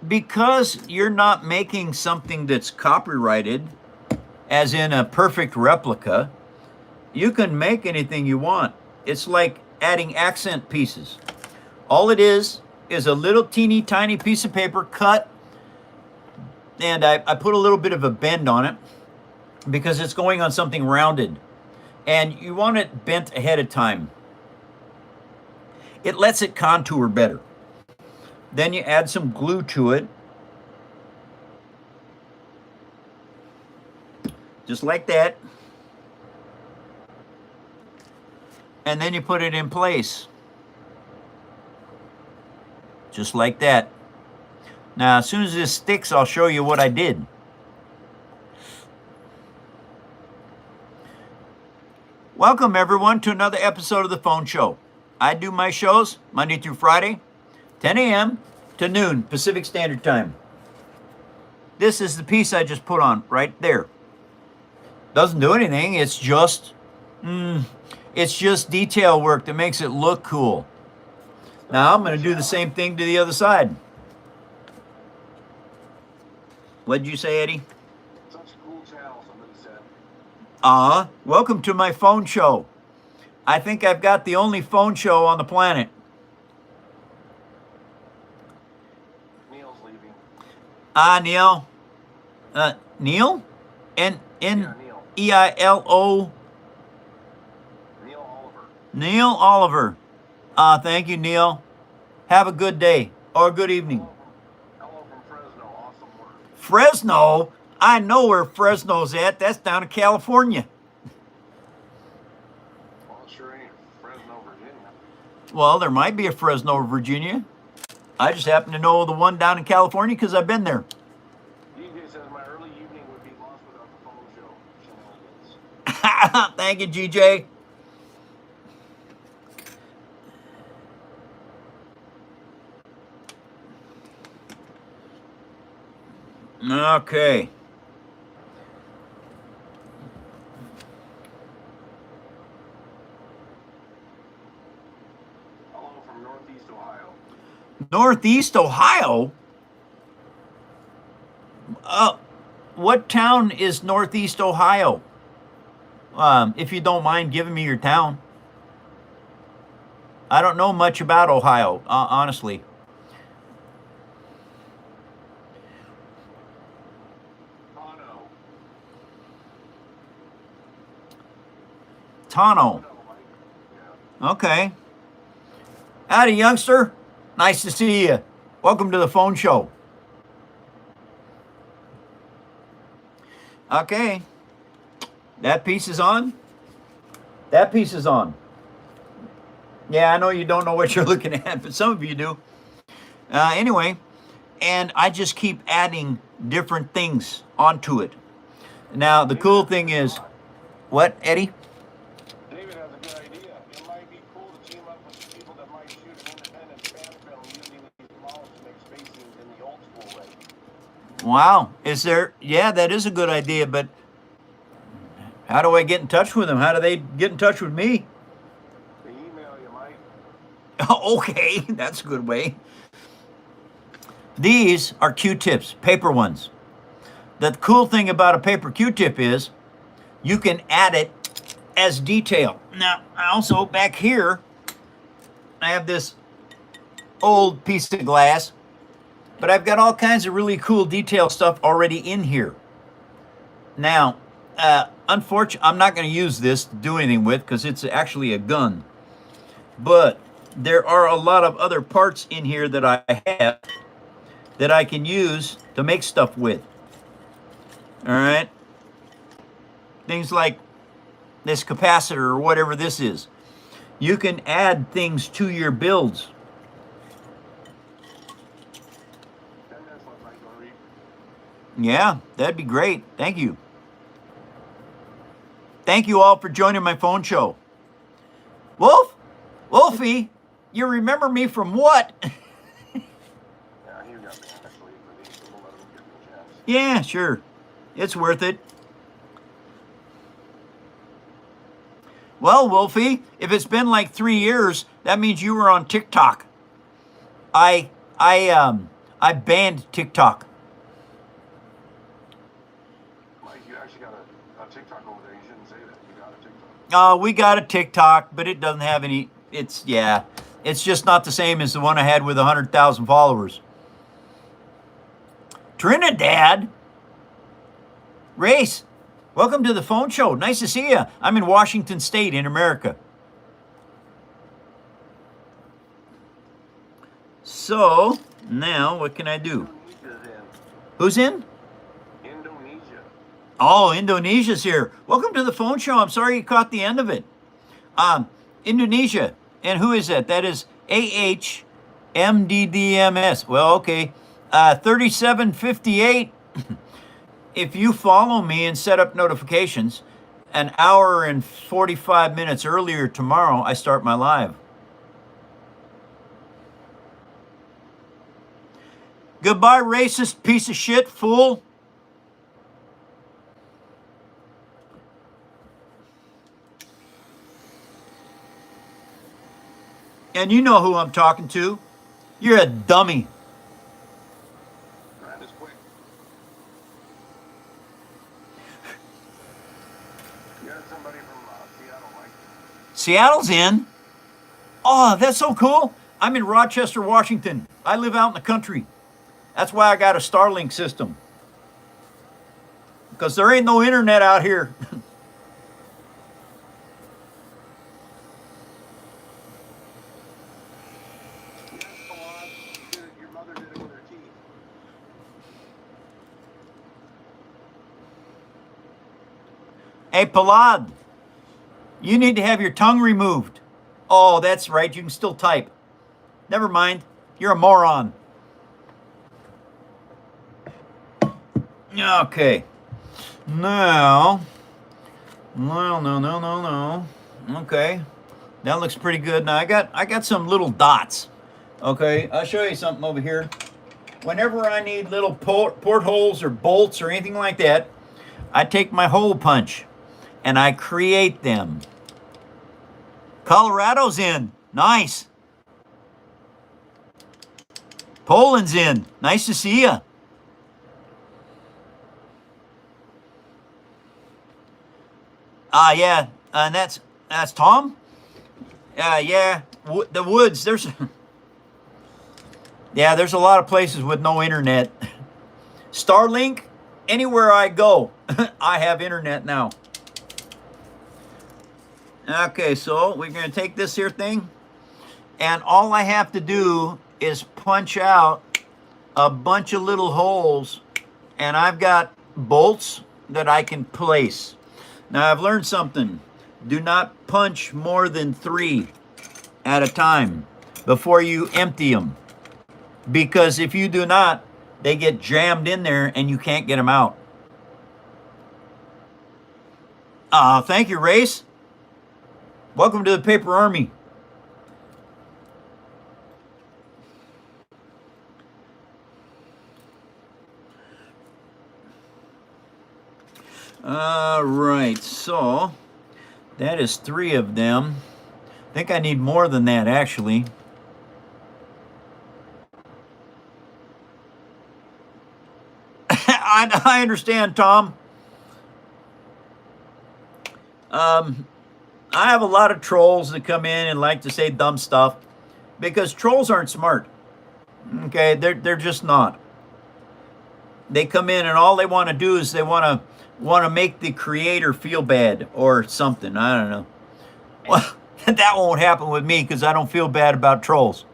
because you're not making something that's copyrighted, as in a perfect replica, you can make anything you want. It's like adding accent pieces. All it is a little teeny tiny piece of paper cut, and I put a little bit of a bend on it because it's going on something rounded. And you want it bent ahead of time. It lets it contour better. Then you add some glue to it. Just like that. And then you put it in place. Just like that. Now, as soon as this sticks, I'll show you what I did. Welcome, everyone, to another episode of The Phone Show. I do my shows Monday through Friday, 10 a.m. to noon Pacific Standard Time. This is the piece I just put on right there. Doesn't do anything. It's just detail work that makes it look cool. Now I'm going to do the same thing to the other side. What did you say, Eddie? Such a cool channel, somebody said. Welcome to my phone show. I think I've got the only phone show on the planet. Neil's leaving. Neil? Neil? Yeah, Neil. Eilo. Neil Oliver. Neil Oliver. Thank you, Neil. Have a good day or good evening. Hello from Fresno. Awesome work. Fresno? I know where Fresno's at. That's down in California. Well, it sure ain't Fresno, Virginia. Well, there might be a Fresno, Virginia. I just happen to know the one down in California because I've been there. DJ says my early evening would be lost without the phone show. Shenanigans. Thank you, GJ. Okay. Hello from Northeast Ohio. Northeast Ohio? What town is Northeast Ohio? If you don't mind giving me your town. I don't know much about Ohio, honestly. Tano. Okay. Howdy, youngster. Nice to see you. Welcome to the phone show. Okay. That piece is on. That piece is on. Yeah, I know you don't know what you're looking at, but some of you do. Anyway, and I just keep adding different things onto it. Now, the cool thing is, what, Eddie? David has a good idea. It might be cool to team up with people that might shoot an independent fan film using these models to make space scenes in the old school way. Wow. Is there? Yeah, that is a good idea, but how do I get in touch with them? How do they get in touch with me? They email you, Mike. Okay, that's a good way. These are Q-tips, paper ones. The cool thing about a paper Q-tip is you can add it as detail. Now, I also, back here, I have this old piece of glass, but I've got all kinds of really cool detail stuff already in here. Now, unfortunately, I'm not going to use this to do anything with because it's actually a gun. But there are a lot of other parts in here that I have that I can use to make stuff with. All right? Things like this capacitor or whatever this is. You can add things to your builds. 10 minutes left, Mike. Go read. Yeah, that'd be great. Thank you. Thank you all for joining my phone show. Wolfie, you remember me from what? Yeah, he got me actually for these, so we'll let him get the chance. Yeah, sure. It's worth it. Well, Wolfie, if it's been like 3 years, that means you were on TikTok. I banned TikTok. Mike, you actually got a TikTok over there. You shouldn't say that. You got a TikTok. We got a TikTok, but it doesn't have any. It's just not the same as the one I had with 100,000 followers. Trinidad. Race, welcome to the phone show. Nice to see you. I'm in Washington State in America. So, now what can I do? Indonesia's in. Who's in? Indonesia. Oh, Indonesia's here. Welcome to the phone show. I'm sorry you caught the end of it. Indonesia. And who is that? That is AHMDDMS. Well, okay. 3758. If you follow me and set up notifications, an hour and 45 minutes earlier tomorrow, I start my live. Goodbye, racist piece of shit, fool. And you know who I'm talking to. You're a dummy. That is quick. You got somebody from Seattle, Mike. Seattle's in. Oh, that's so cool. I'm in Rochester, Washington. I live out in the country. That's why I got a Starlink system. Because there ain't no internet out here. Hey, Palad, you need to have your tongue removed. Oh, that's right. You can still type. Never mind. You're a moron. Okay. Now, no. Okay. That looks pretty good. Now I got some little dots. Okay, I'll show you something over here. Whenever I need little portholes or bolts or anything like that, I take my hole punch and I create them. Colorado's in. Nice. Poland's in. Nice to see ya. Yeah, and that's Tom. Yeah, the woods. There's a lot of places with no internet. Starlink. Anywhere I go, I have internet now. Okay, so we're gonna take this here thing, and all I have to do is punch out a bunch of little holes, and I've got bolts that I can place. Now I've learned something. Do not punch more than 3 at a time before you empty them. Because if you do not, they get jammed in there and you can't get them out. Thank you, Race. Welcome to the Paper Army. All right, so that is 3 of them. I think I need more than that, actually. I understand, Tom. I have a lot of trolls that come in and like to say dumb stuff because trolls aren't smart. Okay, they're just not. They come in and all they want to do is they want to make the creator feel bad or something. I don't know. Well, that won't happen with me because I don't feel bad about trolls.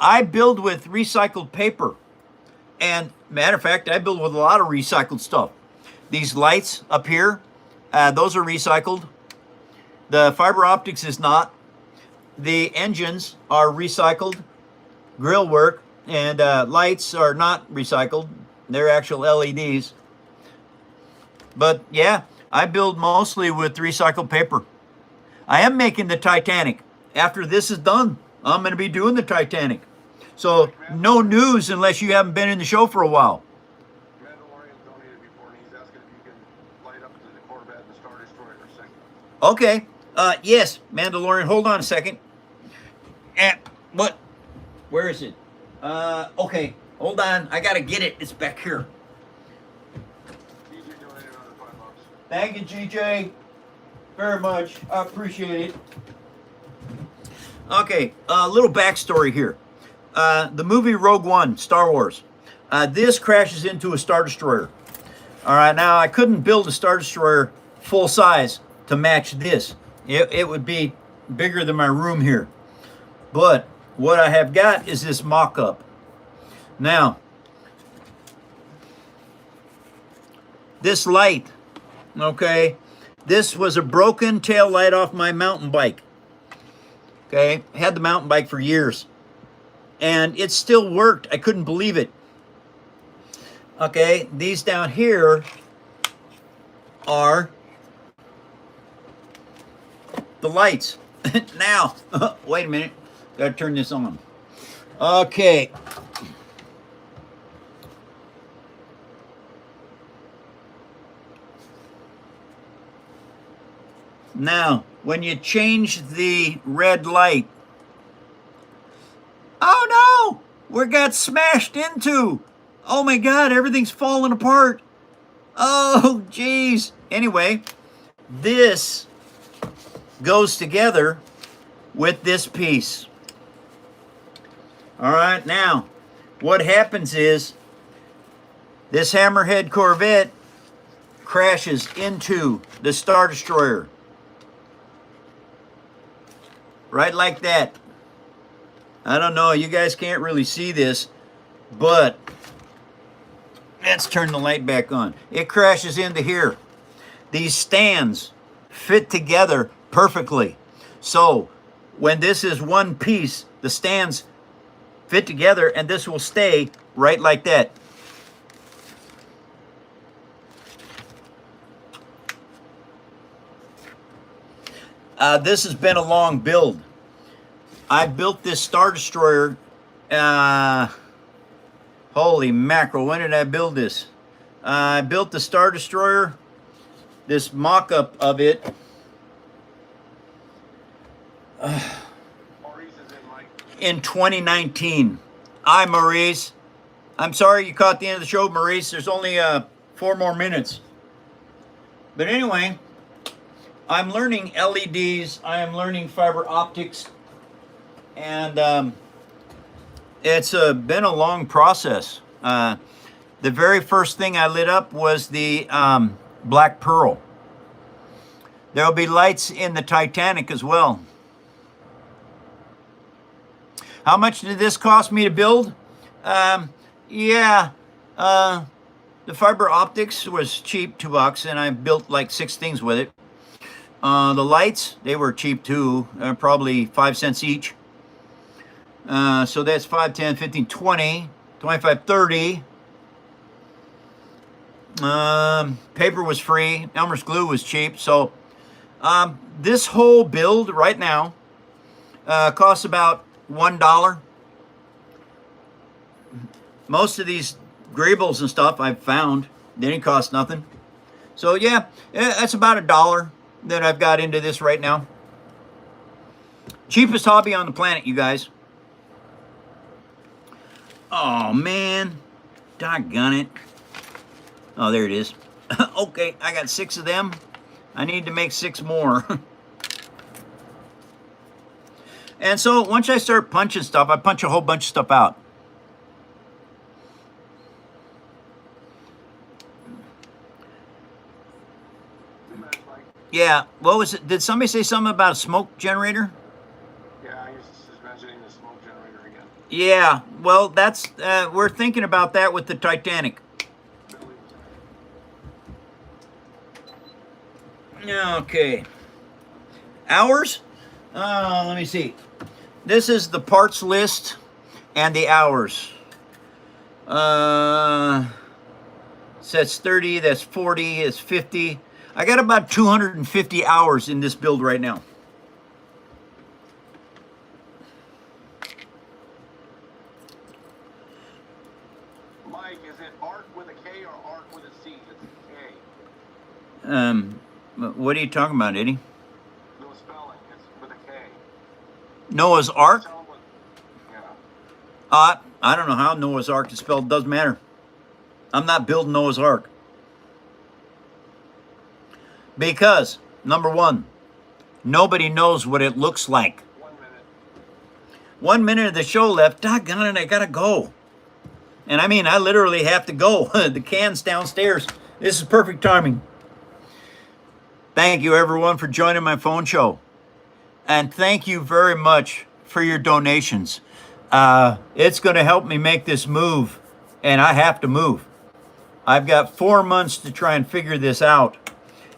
I build with recycled paper. And matter of fact, I build with a lot of recycled stuff. These lights up here, those are recycled. The fiber optics is not. The engines are recycled. Grill work and lights are not recycled. They're actual LEDs. But yeah, I build mostly with recycled paper. I am making the Titanic. After this is done, I'm going to be doing the Titanic. So no news unless you haven't been in the show for a while. Mandalorian donated before, and he's asking if you can light up the Corvette and the Star Destroyer for a second. Okay. Yes, Mandalorian. Hold on a second. What? Where is it? Okay. Hold on. I got to get it. It's back here. DJ donated another $5. Thank you, GJ. Very much. I appreciate it. Okay. A little backstory here. The movie Rogue One, Star Wars. This crashes into a Star Destroyer. All right. Now, I couldn't build a Star Destroyer full size to match this. It would be bigger than my room here. But what I have got is this mock-up. Now, this light, okay, this was a broken tail light off my mountain bike. Okay, had the mountain bike for years. And it still worked. I couldn't believe it. Okay, these down here are the lights. Now, wait a minute. Gotta turn this on. Okay. Now, when you change the red light, oh no, we got smashed into. Oh my God, everything's falling apart. Oh, geez. Anyway, this goes together with this piece. All right, now, what happens is this Hammerhead Corvette crashes into the Star Destroyer. Right like that. I don't know, you guys can't really see this, but let's turn the light back on. It crashes into here. These stands fit together perfectly. So when this is one piece, the stands fit together and this will stay right like that. This has been a long build. I built this Star Destroyer. Holy mackerel, when did I build this? I built the Star Destroyer, this mock-up of it. In 2019. Hi, Maurice. I'm sorry you caught the end of the show, Maurice. There's only 4 more minutes. But anyway, I'm learning LEDs. I am learning fiber optics. And it's been a long process. The very first thing I lit up was the Black Pearl. There will be lights in the Titanic as well. How much did this cost me to build? The fiber optics was cheap, $2, and I built like 6 things with it. The lights, they were cheap too, probably 5 cents each. So that's 5, 10, 15, 20, 25, 30. Paper was free. Elmer's glue was cheap. So this whole build right now costs about $1. Most of these Grables and stuff I've found, they didn't cost nothing. So yeah, that's about $1 that I've got into this right now. Cheapest hobby on the planet, you guys. Oh man, doggone it. Oh, there it is. Okay, I got 6 of them. I need to make 6 more. And so once I start punching stuff, I punch a whole bunch of stuff out. Yeah, what was it? Did somebody say something about a smoke generator? Yeah, he's mentioning the smoke generator again. Yeah, well, that's we're thinking about that with the Titanic. Okay. Hours? Let me see. This is the parts list and the hours. Says 30, that's 40, that's 50. I got about 250 hours in this build right now. Mike, is it ARC with a K or ARC with a C? It's a K. What are you talking about, Eddie? No spelling. It's with a K. Noah's Ark? Yeah. I don't know how Noah's Ark is spelled. Doesn't matter. I'm not building Noah's Ark. Because, number one, nobody knows what it looks like. 1 minute. 1 minute of the show left. Doggone it, I gotta go. And I mean, I literally have to go. The can's downstairs. This is perfect timing. Thank you, everyone, for joining my phone show. And thank you very much for your donations. It's going to help me make this move, and I have to move. I've got 4 months to try and figure this out.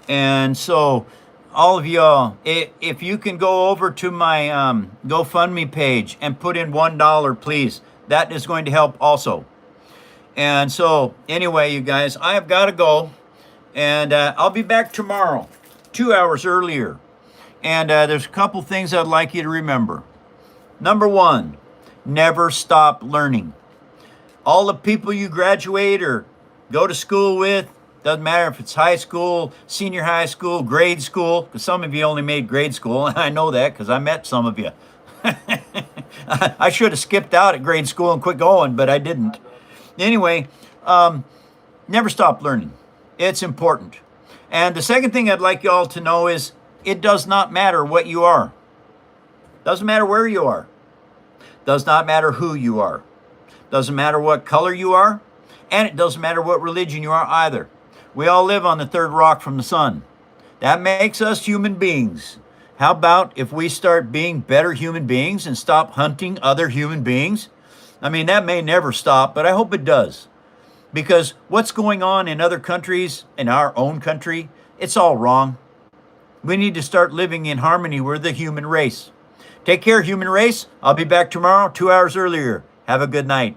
And so, all of y'all, if you can go over to my GoFundMe page and put in $1, please. That is going to help also. And so, anyway, you guys, I have got to go. And I'll be back tomorrow, 2 hours earlier. And there's a couple things I'd like you to remember. Number one, never stop learning. All the people you graduate or go to school with, doesn't matter if it's high school, senior high school, grade school, because some of you only made grade school. I know that because I met some of you. I should have skipped out at grade school and quit going, but I didn't. Anyway, never stop learning. It's important. And the second thing I'd like you all to know is it does not matter what you are. Doesn't matter where you are. Does not matter who you are. Doesn't matter what color you are. And it doesn't matter what religion you are either. We all live on the third rock from the sun. That makes us human beings. How about if we start being better human beings and stop hunting other human beings? I mean, that may never stop, but I hope it does. Because what's going on in other countries, in our own country, it's all wrong. We need to start living in harmony with the human race. Take care, human race. I'll be back tomorrow, 2 hours earlier. Have a good night.